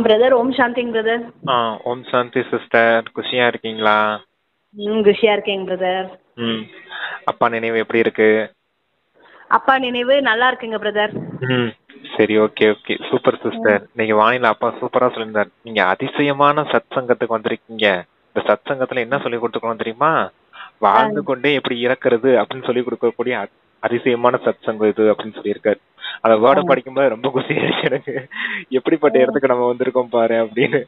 Brother. ஓம் சாந்திங் brother. ஓம் சாந்தி sister. குஷியா இருக்கீங்களா? குஷியா இருக்கேங்க பிரதர். ம். அப்பா நினைவு எப்படி இருக்கு? அப்பா நினைவு நல்லா இருக்குங்க பிரதர். ம். சரி, ஓகே ஓகே, சூப்பர் சிஸ்டர். இன்னைக்கு வானிலை அப்பா சூப்பரா சொல்லியிருந்தார். நீங்க அதிசயமான சத் சங்கத்துக்கு வந்திருக்கீங்க. இந்த சத் சங்கத்துல என்ன சொல்லி கொடுத்துக்கணும் தெரியுமா? வாழ்ந்து கொண்டே எப்படி இறக்குறது அப்படின்னு சொல்லி கொடுக்கக்கூடிய அதிசயமான சத் சங்கம் இது அப்படின்னு சொல்லியிருக்காரு. அந்த வேர்டை படிக்கும்போது ரொம்ப குஷியாயிடுச்சு எனக்கு. எப்படிப்பட்ட இடத்துக்கு நம்ம வந்திருக்கோம் பாரு அப்படின்னு.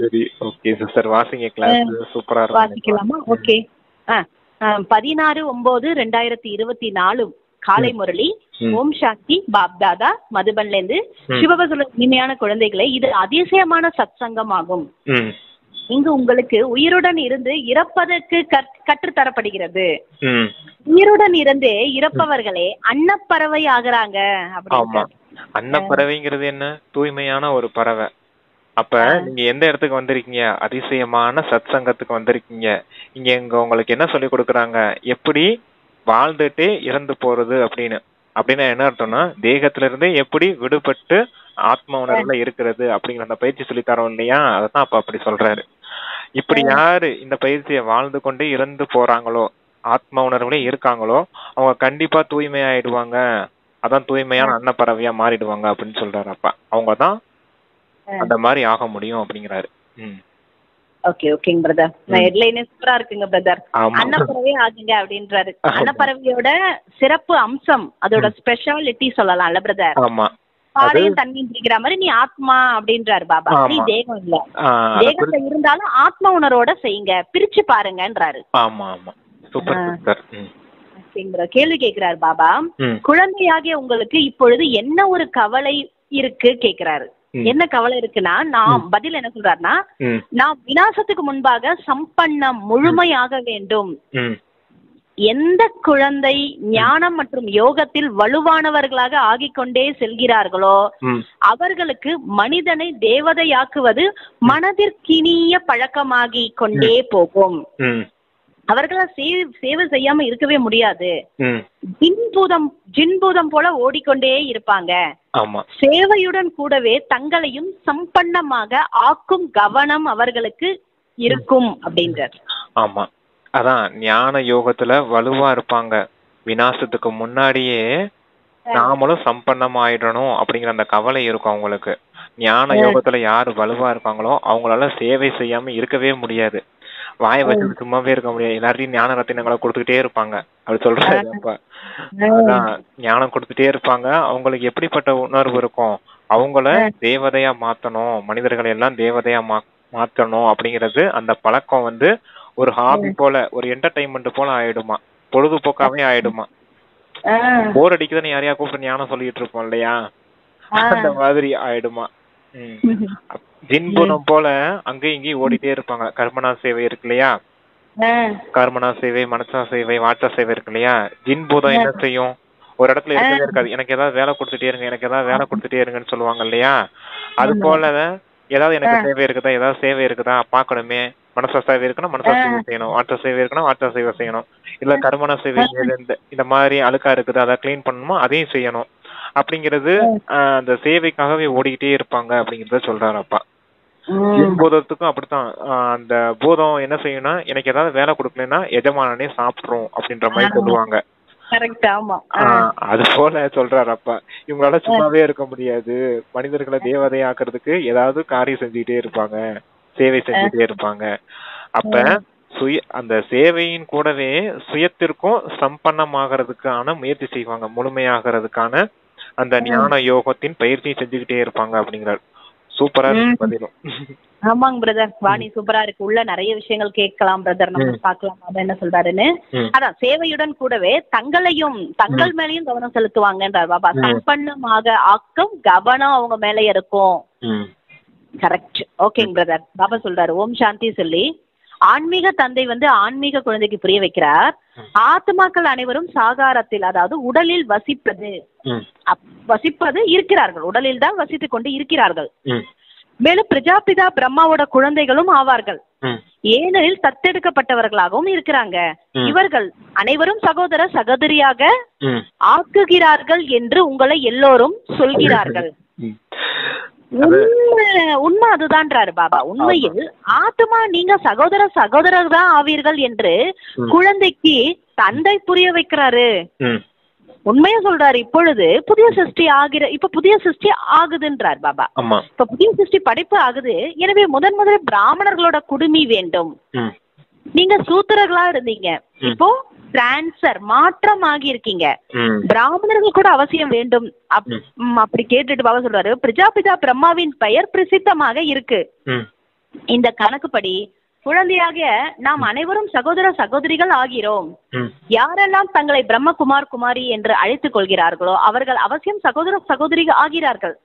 சரி, ஓகே சிஸ்டர், வாசிங்க. கிளாஸ் சூப்பரா இருக்கும். வாசிக்கலாமா? ஓகே. 16/9/2024 காலை முரளி. ஓம் சாந்தி பாப்தாதா மதுபன்ல இருந்து. சிவபசுல இனிமையான குழந்தைகளை, இது அதிசயமான சத் சங்கம் ஆகும். இங்கு உங்களுக்கு உயிருடன் இருந்து இறப்பதற்கு கற்றுத்தரப்படுகிறது. உயிருடன் இருந்தே இறப்பவர்களே அன்னப்பறவை ஆகுறாங்க. ஆமா, அன்னப்பறவைங்கிறது என்ன? தூய்மையான ஒரு பறவை. அப்ப நீங்க எந்த இடத்துக்கு வந்திருக்கீங்க? அதிசயமான சத் சங்கத்துக்கு வந்திருக்கீங்க. இங்க உங்களுக்கு என்ன சொல்லி கொடுக்குறாங்க? எப்படி வாழ்ந்துட்டே இறந்து போறது அப்படின்னு. அப்படின்னா என்ன அர்த்தம்னா, தேகத்துல இருந்தே எப்படி விடுபட்டு ஆத்ம உணர்வுல இருக்கிறது அப்படிங்கிற அந்த பயிற்சி சொல்லி தரோம் இல்லையா? அதான் அப்ப அப்படி சொல்றாரு. இப்படி யாரு இந்த பயிற்சியை வாழ்ந்து கொண்டே இறந்து போறாங்களோ, ஆத்ம உணர்வுல இருக்காங்களோ, அவங்க கண்டிப்பா தூய்மை ஆயிடுவாங்க. அதான் தூய்மையான அன்னப்பறவையா மாறிடுவாங்க அப்படின்னு சொல்றாரு அப்பா. அவங்கதான் அந்த மாதிரி ஆக முடியும் அப்படிங்கிறாரு. ஓகே ஓகேங்க பிரதர். ஹெட்லைனே சூப்பரா இருக்குங்க பிரதர். அன்னப்பறவை ஆகுங்க அப்படின்றாரு. அன்னப்பறவையோட சிறப்பு அம்சம், அதோட ஸ்பெஷாலிட்டி சொல்லலாம்ல பிரதர்? ஆமா, பாலையும் தண்ணியும் பிடிக்கிற மாதிரி நீ ஆத்மா அப்படின்றாரு பாபா. நீ தேகம் இல்ல, தேகத்துல இருந்தாலும் ஆத்ம உணர்வோட செய்யுங்க, பிரிச்சு பாருங்கன்றாரு. ஆமா ஆமா, சூப்பர் சிஸ்டர். கேள்வி கேட்கிறாரு பாபா. குழந்தையாகிய உங்களுக்கு இப்பொழுது என்ன ஒரு கவலை இருக்கு கேக்குறாரு. என்ன கவலை இருக்குன்னா, நான் பதில் என்ன சொல்றாருன்னா, நான் விநாசத்துக்கு முன்பாக சம்பன்னம் முழுமையாக வேண்டும். எந்த குழந்தை ஞானம் மற்றும் யோகத்தில் வலுவானவர்களாக ஆகிக்கொண்டே செல்கிறார்களோ அவர்களுக்கு மனிதனை தேவதையாக்குவது மனதிற்கினிய பழக்கமாகி கொண்டே போகும். அவர்களால் சேவை செய்யாம இருக்கவே முடியாது. ஜின்பூதம் போல ஓடிக்கொண்டே இருப்பாங்க. சேவையுடன் கூடவே தங்களையும் சம்பன்னமாக ஆக்கும் கவனம் அவர்களுக்கு இருக்கும் அப்படின்றார். ஆமா, அதான் ஞான யோகத்துல வலுவா இருப்பாங்க. விநாசத்துக்கு முன்னாடியே நாமளும் சம்பன்னம் ஆயிடணும் அப்படிங்கிற அந்த கவலை இருக்கும் அவங்களுக்கு. ஞான யோகத்துல யாரு வலுவா இருக்காங்களோ அவங்களால சேவை செய்யாம இருக்கவே முடியாது. வாயை வச்சு சும்மாவே இருக்க முடியாது. எல்லாரையும் ஞான ரத்தினங்களை கொடுத்துக்கிட்டே இருப்பாங்க அப்படி சொல்றாரு அப்ப. அதான் ஞானம் கொடுத்துட்டே இருப்பாங்க. அவங்களுக்கு எப்படிப்பட்ட உணர்வு இருக்கும்? அவங்கள தேவதையா மாத்தணும், மனிதர்களை எல்லாம் தேவதையா மாத்தணும் அப்படிங்கிறது அந்த பழக்கம் ஒரு ஹாபி போல, ஒரு என்டர்டைன்மெண்ட் போல ஆயிடுமா, பொழுதுபோக்காவே ஆயிடுமா. போர் அடிக்குதுன்னு யாரையா கூப்பிட்டு ஞானம் சொல்லிட்டு இருப்போம் இல்லையா, அந்த மாதிரி ஆயிடுமா. ஜின்பூதம் போல அங்கேயும் இங்கேயும் ஓடிட்டே இருப்பாங்க. கர்மனா சேவை இருக்கு இல்லையா, கர்மனா சேவை, மனசா சேவை, வாச்சா சேவை இருக்கு இல்லையா. ஜின்பூதம் என்ன செய்யும்? ஒரு இடத்துல இருக்கவே இருக்காது. எனக்கு ஏதாவது வேலை கொடுத்துட்டே இருங்க, எனக்கு ஏதாவது வேலை கொடுத்துட்டே இருங்கன்னு சொல்லுவாங்க இல்லையா. அது போல ஏதாவது எனக்கு சேவை இருக்குதா, ஏதாவது சேவை இருக்குதா பாக்கணுமே. மனசா சேவை இருக்குன்னா மனசா சேவை செய்யணும், வாட்சா சேவை இருக்குன்னா வாட்சா சேவை செய்யணும். இல்ல கர்மனா சேவை இந்த மாதிரி அழுக்கா இருக்குது அதை கிளீன் பண்ணணுமோ அதையும் செய்யணும். அப்படிங்கிறது அந்த சேவைக்காகவே ஓடிக்கிட்டே இருப்பாங்க அப்படிங்கறத சொல்றாரு அப்பா. பூதத்துக்கும் அப்படித்தான். அந்த பூதம் என்ன செய்யணும்னா, எனக்கு ஏதாவது வேலை கொடுக்கலன்னா எஜமானனே சாப்பிடுறோம் அப்படின்ற மாதிரி சொல்லுவாங்க. அது போல சொல்றாரு அப்பா. இவங்களால சும்மாவே இருக்க முடியாது. மனிதர்களை தேவதையாக்குறதுக்கு ஏதாவது காரியம் செஞ்சுக்கிட்டே இருப்பாங்க, சேவை செஞ்சுட்டே இருப்பாங்க. அப்ப அந்த சேவையின் கூடவே சுயத்திற்கும் சம்பன்னமாகறதுக்கான முயற்சி செய்வாங்க, முழுமையாகிறதுக்கான அந்த ஞான யோகத்தின் பயிற்சியை செஞ்சுக்கிட்டே இருப்பாங்க அப்படிங்கிறார். சூப்பரா இருக்கு பதிலும். ஆமாங்க பிரதர், வாணி சூப்பரா இருக்கு. உள்ள நிறைய விஷயங்கள் கேட்கலாம் பிரதர், நம்ம பாக்கலாம் அதான் என்ன சொல்றாருன்னு. அதான் சேவையுடன் கூடவே தங்கள் மேலயும் கவனம் செலுத்துவாங்கன்றார் பாபா. சம்பன்னமாக ஆக்கம் கவனம் அவங்க மேல இருக்கும். கரெக்ட். ஓகேங்க பிரதர். பாபா சொல்றாரு ஓம் சாந்தி சொல்லி ஆன்மீக தந்தை ஆன்மீக குழந்தைக்கு புரிய வைக்கிறார். ஆத்மாக்கள் அனைவரும் சாகாரத்தில், அதாவது உடலில் வசிப்பது இருக்கிறார்கள். உடலில் தான் வசித்துக் கொண்டு இருக்கிறார்கள். மேலும் பிரஜாபிதா பிரம்மாவோட குழந்தைகளும் ஆவார்கள். ஏனெனில் தத்தெடுக்கப்பட்டவர்களாகவும் இருக்கிறாங்க. இவர்கள் அனைவரும் சகோதர சகோதரியாக ஆக்குகிறார்கள் என்று உங்களை எல்லோரும் சொல்கிறார்கள். உண்மை அதுதான்றாரு பாபா. உண்மையில் ஆத்மா நீங்க சகோதரர் தான் ஆவீர்கள் என்று குழந்தைக்கு தந்தை புரிய வைக்கிறாரு. உண்மையா சொல்றாரு. இப்பொழுது புதிய சிருஷ்டி ஆகுதுன்றார் பாபா. இப்ப புதிய சிருஷ்டி படைப்பு ஆகுது. எனவே முதல்ல பிராமணர்களோட குடுமி வேண்டும். நீங்க சூத்திரர்களா இருந்தீங்க, இப்போ டிரான்ஸ்பர் மாற்றம் ஆகி இருக்கீங்க. பிராமணர்கள் கூட அவசியம் வேண்டும். அப்படி கேட்டுட்டு பாபா சொல்றாரு, பிரஜாபிதா பிரம்மாவின் பெயர் பிரசித்தமாக இருக்கு. இந்த கணக்குப்படி குழந்தையாக நாம் அனைவரும் சகோதரிகள் ஆகிறோம். யாரெல்லாம் தங்களை பிரம்மகுமார் குமாரி என்று அழைத்துக் கொள்கிறார்களோ அவர்கள் அவசியம் சகோதரிகள் ஆகிறார்கள்.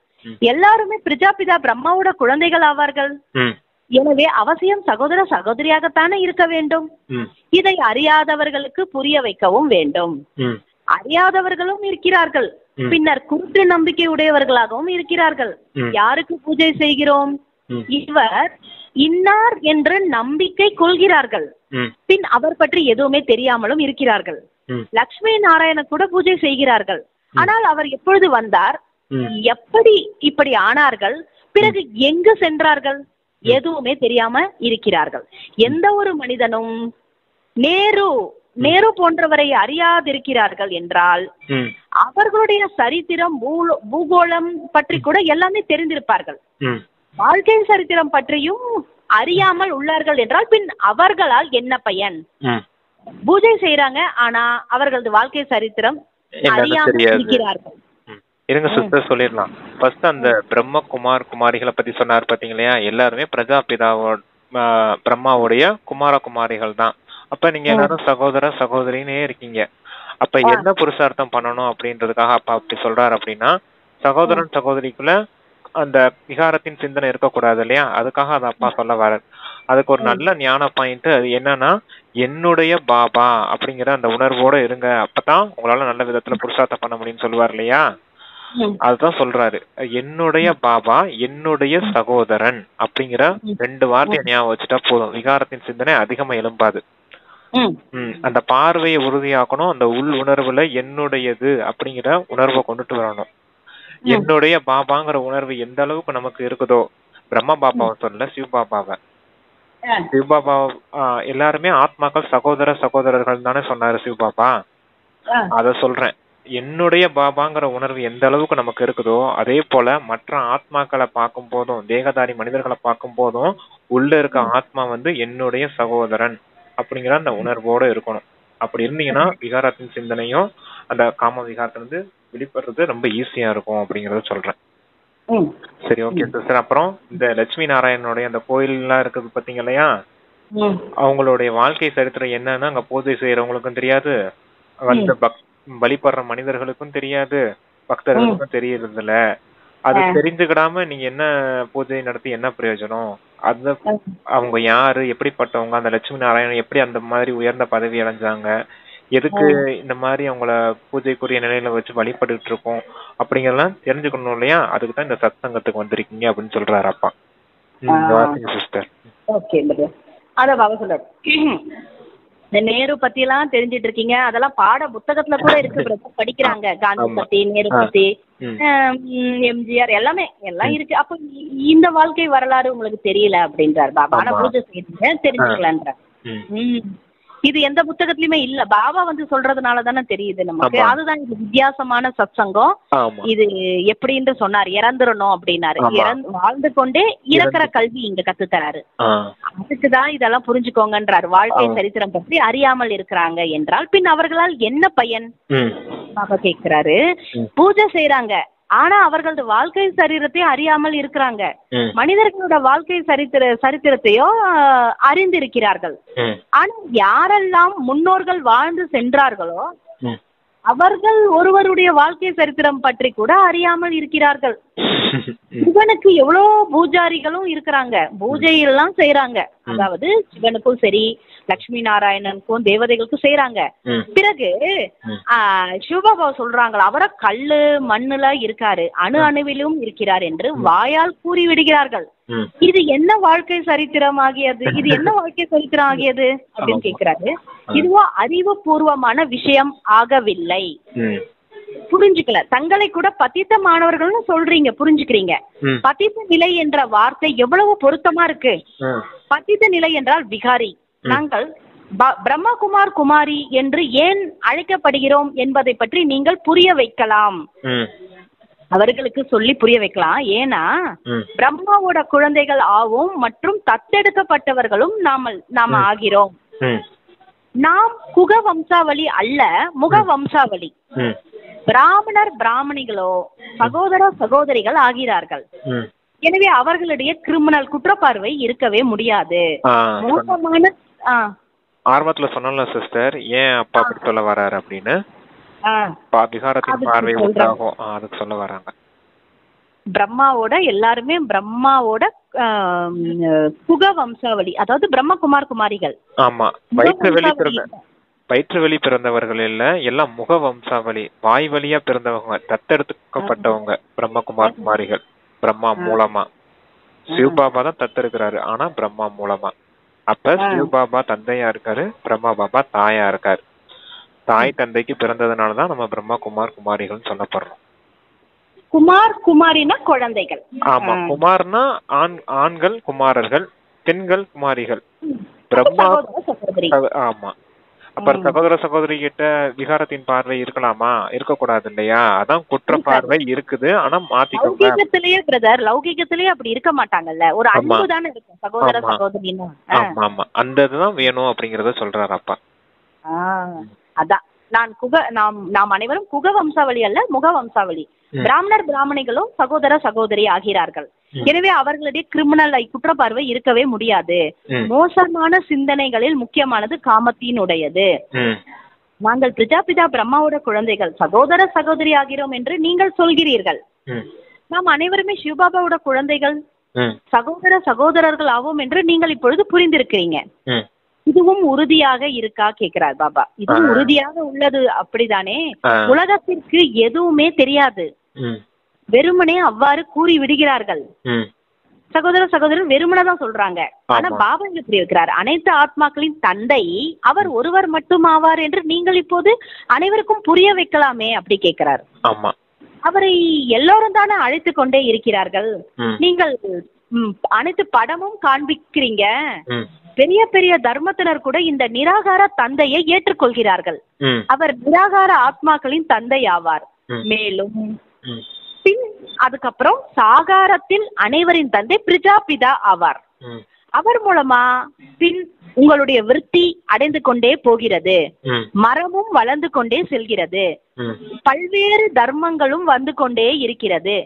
எல்லாருமே பிரஜாபிதா பிரம்மாவோட குழந்தைகள் ஆவார்கள். எனவே அவசியம் சகோதரியாகத்தானே இருக்க வேண்டும். இதை அறியாதவர்களுக்கு புரிய வைக்கவும் வேண்டும். அறியாதவர்களும் இருக்கிறார்கள், பின்னர் குருட்டு நம்பிக்கை உடையவர்களாகவும் இருக்கிறார்கள். யாருக்கு பூஜை செய்கிறோம்? இவர் இன்னார் என்று நம்பிக்கை கொள்கிறார்கள், பின் அவர் பற்றி எதுவுமே தெரியாமலும் இருக்கிறார்கள். லட்சுமி நாராயண கூட பூஜை செய்கிறார்கள், ஆனால் அவர் எப்பொழுது வந்தார், எப்படி இப்படி ஆனார்கள், பிறகு எங்கு சென்றார்கள், எதுவுமே தெரியாம இருக்கிறார்கள். எந்த ஒரு மனிதனும் நேரு போன்றவரை அறியாதிருக்கிறார்கள் என்றால் அவர்களுடைய சரித்திரம் பூகோளம் பற்றி கூட எல்லாமே தெரிந்திருப்பார்கள். வாழ்க்கை சரித்திரம் பற்றியும் அறியாமல் உள்ளார்கள் என்றால் பின் அவர்களால் என்ன பயன்? பூஜை செய்யறாங்க, ஆனா அவர்களது வாழ்க்கை சரித்திரம் அறியாமல் இருக்கிறார்கள். இருங்க சிஸ்டர் சொல்லிடலாம். ஃபர்ஸ்ட் அந்த பிரம்மகுமார் குமாரிகளை பத்தி சொன்னார் பாத்தீங்களா, எல்லாருமே பிரம்மாவுடைய குமாரிகள் தான். அப்ப நீங்க எல்லாரும் சகோதரினே இருக்கீங்க. அப்ப என்ன புருஷார்த்தம் பண்ணணும் அப்படின்றதுக்காக அப்பா அப்படி சொல்றாரு அப்படின்னா, சகோதரிக்குள்ள அந்த விகாரத்தின் சிந்தனை இருக்கக்கூடாது இல்லையா, அதுக்காக அது அப்பா சொல்ல வர்றாரு. அதுக்கு ஒரு நல்ல ஞான பாயிண்ட் அது என்னன்னா, என்னுடைய பாபா அப்படிங்கிற அந்த உணர்வோட இருங்க, அப்பதான் உங்களால நல்ல விதத்துல புருஷார்த்தம் பண்ண முடியும்னு சொல்லுவார் இல்லையா. அதுதான் சொல்றாரு, என்னுடைய பாபா என்னுடைய சகோதரன் அப்படிங்கிற 2 வார்த்தையை ஞாபகம் வச்சுட்டா போதும், விகாரத்தின் சிந்தனை அதிகமா எழும்பாது. அந்த பார்வையை உறுதியாக்கணும், அந்த உள் உணர்வுல என்னுடையது அப்படிங்கிற உணர்வை கொண்டுட்டு வரணும். என்னுடைய பாபாங்கிற உணர்வு எந்த அளவுக்கு நமக்கு இருக்குதோ, பிரம்ம பாபாவை சொல்ல சிவபாபாவை, சிவபாபா எல்லாருமே ஆத்மாக்கள் சகோதரர்கள் தானே சொன்னாரு சிவபாபா. அத சொல்றேன், என்னுடைய பாபாங்கிற உணர்வு எந்த அளவுக்கு நமக்கு இருக்குதோ அதே போல மற்ற ஆத்மாக்களை பார்க்கும் போதும், தேகதாரி மனிதர்களை பார்க்கும் போதும் உள்ள இருக்க ஆத்மா என்னுடைய சகோதரன் அப்படிங்கிற அந்த உணர்வோட இருக்கணும். அப்படி இருந்தீங்கன்னா விகாரத்தின் சிந்தனையும் அந்த காம விகாரத்திலிருந்து வெளிப்படுறது ரொம்ப ஈஸியா இருக்கும் அப்படிங்கறத சொல்றேன். சரி, ஓகே சார். அப்புறம் இந்த லட்சுமி நாராயணனுடைய அந்த கோயில் எல்லாம் இருக்குது பாத்தீங்க இல்லையா, அவங்களுடைய வாழ்க்கை சரித்திரம் என்னன்னு அங்க பூஜை செய்யறவங்களுக்கும் தெரியாது, வழிபடுற மனிதர்களுக்கும் தெரியாது, பக்தர்களுக்கும் தெரியறதில்ல. அது தெரிஞ்சுக்கிடாம நீங்க என்ன பூஜை நடத்தி என்ன பிரயோஜனம்? அது அவங்க யாரு, எப்படிப்பட்டவங்க, அந்த லட்சுமி நாராயணன் எப்படி அந்த மாதிரி உயர்ந்த பதவி அடைஞ்சாங்க, எதுக்கு இந்த மாதிரி அவங்கள பூஜைக்குரிய நிலையில வச்சு வழிபட்டு இருக்கோம் அப்படிங்கறதெல்லாம் தெரிஞ்சுக்கணும் இல்லையா. அதுக்கு தான் இந்த சத்சங்கத்துக்கு வந்திருக்கீங்க அப்படின்னு சொல்றாரு அப்பா. சிஸ்டர் அத பாபா சொல்றாரு, இந்த நேரு பத்தி எல்லாம் தெரிஞ்சிட்டு இருக்கீங்க, அதெல்லாம் பாட புத்தகத்துல கூட இருக்கு, படிக்கிறாங்க. காந்தி பத்தி, நேரு பத்தி, எம்ஜிஆர் எல்லாமே எல்லாம் இருக்கு. அப்ப இந்த வாழ்க்கை வரலாறு உங்களுக்கு தெரியல அப்படின்றாரு பாபா. ஆனா பூஜை செய்யுங்க தெரிஞ்சுக்கலான்றார். இது எந்த புத்தகத்திலயுமே இல்ல, பாபா சொல்றதுனால தானே தெரியுது நமக்கு. அதுதான் இது வித்தியாசமான சத்சங்கம். இது எப்படின்னு சொன்னார், இறந்துடணும் அப்படின்னாரு, வாழ்ந்து கொண்டே இறக்குற கல்வி இங்க கத்து தராரு. அதுக்குதான் இதெல்லாம் புரிஞ்சுக்கோங்கன்றாரு. வாழ்க்கை சரித்திரம் பற்றி அறியாமல் இருக்கிறாங்க என்றால் பின் அவர்களால் என்ன பயன்? பாபா கேட்கிறாரு, பூஜை செய்யறாங்க, ஆனா அவர்களது வாழ்க்கை சரித்திரத்தை அறியாமல் இருக்கிறாங்க. மனிதர்களோட வாழ்க்கை சரித்திரத்தையோ அறிந்திருக்கிறார்கள். ஆனா யாரெல்லாம் முன்னோர்கள் வாழ்ந்து சென்றார்களோ அவர்கள் ஒருவருடைய வாழ்க்கை சரித்திரம் பற்றி கூட அறியாமல் இருக்கிறார்கள். சிவனுக்கு எவ்வளவு பூஜாரிகளும் இருக்கிறாங்க, பூஜையெல்லாம் செய்யறாங்க. அதாவது சிவனுக்கும் சரி, லட்சுமி நாராயணனுக்கும் தேவதைகளுக்கும் செய்யறாங்க. பிறகு சிவபாபா சொல்றாங்களா, அவரை கல்லு மண்ணுல இருக்காரு, அணுவிலும் இருக்கிறார் என்று வாயால் கூறி விடுகிறார்கள். இது என்ன வாழ்க்கை சரித்திரம் ஆகியது, இது என்ன வாழ்க்கை சரித்திரம் ஆகியது அப்படின்னு கேட்கிறாரு. இதுவோ அறிவுபூர்வமான விஷயம் ஆகவில்லை. புரிஞ்சுக்கல. தங்களை கூட பதித்த மாணவர்கள்னு சொல்றீங்க, புரிஞ்சுக்கிறீங்க. பதித்த நிலை என்ற வார்த்தை எவ்வளவு பொருத்தமா இருக்கு. பதித்த நிலை என்றால் விகாரி. நாங்கள் பிரம்மகுமார் குமாரி என்று ஏன் அழைக்கப்படுகிறோம் என்பதை பற்றி நீங்கள் புரிய வைக்கலாம், அவர்களுக்கு சொல்லி புரிய வைக்கலாம். ஏன்னா பிரம்மாவோட குழந்தைகள் ஆவோம் மற்றும் தத்தெடுக்கப்பட்டவர்களும் நாம ஆகிறோம். நாம் குக வம்சாவளி அல்ல, முக வம்சாவளி. பிராமணர் பிராமணிகளோ சகோதர சகோதரிகள் ஆகிறார்கள். எனவே அவர்களுடைய கிரிமினல் குற்றப்பார்வை இருக்கவே முடியாது. மோசமான ஆரம்பத்துல சொன்னல சிஸ்டர், ஏன் அப்பா அப்படி சொல்ல வராரு அப்படின்னு, விகாரத்தின் பார்வை உண்டாகும், அதுக்கு சொல்ல வராங்க. பிரம்மாவோட எல்லாருமே பிரம்மாவோட குக வம்சாவளி, அதாவது பிரம்மகுமார் குமாரிகள். ஆமா, வயிற்று வெளி பிறந்தவர்கள் இல்ல, எல்லாம் முக வம்சாவளி, வாய் வழியா பிறந்தவங்க, தத்தெடுக்கப்பட்டவங்க பிரம்மகுமார் குமாரிகள். பிரம்மா மூலமா சிவபாபா தான் தத்தெடுக்கிறாரு, ஆனா பிரம்மா மூலமா. அப்ப சிவபாபா தந்தையா இருக்காரு, பிரம்மா பாபா தாயா இருக்காரு. தாய் தந்தைக்கு பிறந்ததுனாலதான் நம்ம பிரம்மா குமார் குமாரிகள் சொல்லப்படுறோம். குமார் குமாரினா குழந்தைகள். ஆமா, குமார்னா ஆண்கள் குமாரர்கள், பெண்கள் குமாரிகள். பிரம்மா ஆமா. அப்புறம் சகோதர சகோதரி கிட்ட விகாரத்தின் பார்வை இருக்கலாமா? இருக்கக்கூடாது இல்லையா? அதான் குற்ற பார்வை இருக்குது. ஆனா மாத்திக்கோங்க. லௌகிகத்திலேயே பிரதர், லௌகிகத்திலேயே அப்படி இருக்க மாட்டாங்கல்ல, ஒரு அன்பு தானே இருக்கும் சகோதர சகோதரினா. ஆமா ஆமா, அந்த இதுதான் வேணும் அப்படிங்கறத சொல்றாரு அப்பா. அதான் நாம் அனைவரும் குக வம்சாவளி அல்ல, முக வம்சாவளி. பிராமணர் பிராமணிகளும் சகோதர சகோதரி ஆகிறார்கள். எனவே அவர்களுடைய கிரிமினல் குற்றப்பார்வை இருக்கவே முடியாது. மோசமான சிந்தனைகளில் முக்கியமானது காமத்தினுடையது. நாங்கள் பிரஜாபிதா பிரம்மாவோட குழந்தைகள், சகோதர சகோதரி ஆகிறோம் என்று நீங்கள் சொல்கிறீர்கள். நாம் அனைவருமே சிவபாபாவோட குழந்தைகள், சகோதர சகோதரர்கள் ஆவோம் என்று நீங்கள் இப்பொழுது புரிந்திருக்கிறீங்க. இதுவும் உறுதியாக இருக்கா கேக்குறார் பாபா. இதுவும் உறுதியாக உள்ளது, அப்படிதானே? உலகத்திற்கு எதுவுமே தெரியாது, வெறுமனே அவ்வாறு கூறி விடுகிறார்கள். சகோதர சகோதரர் வெறுமனதான் சொல்றாங்க. ஆனா பாபா இங்க புரிய வைக்கிறார், அனைத்து ஆத்மாக்களின் தந்தை அவர் ஒருவர் மட்டும் ஆவார் என்று நீங்கள் இப்போது அனைவருக்கும் புரிய வைக்கலாமே அப்படி கேட்கிறார். அவரை எல்லோரும் தானே அழைத்து கொண்டே இருக்கிறார்கள். நீங்கள் அனைத்து படமும் காண்பிக்கிறீங்க. பெரிய பெரிய தர்மத்தினர் கூட இந்த நிராகார தந்தையை ஏற்றுக்கொள்கிறார்கள். அவர் நிராகார ஆத்மாக்களின் தந்தை ஆவார். மேலும் பின் அதுக்கப்புறம் சாகாரத்தில் அனைவரின் தந்தை பிரஜாபிதா ஆவார். அவர் மூலமா பின் உங்களுடைய விருத்தி அடைந்து கொண்டே போகிறது, மரமும் வளர்ந்து கொண்டே செல்கிறது, பல்வேறு தர்மங்களும் வந்து கொண்டே இருக்கிறது.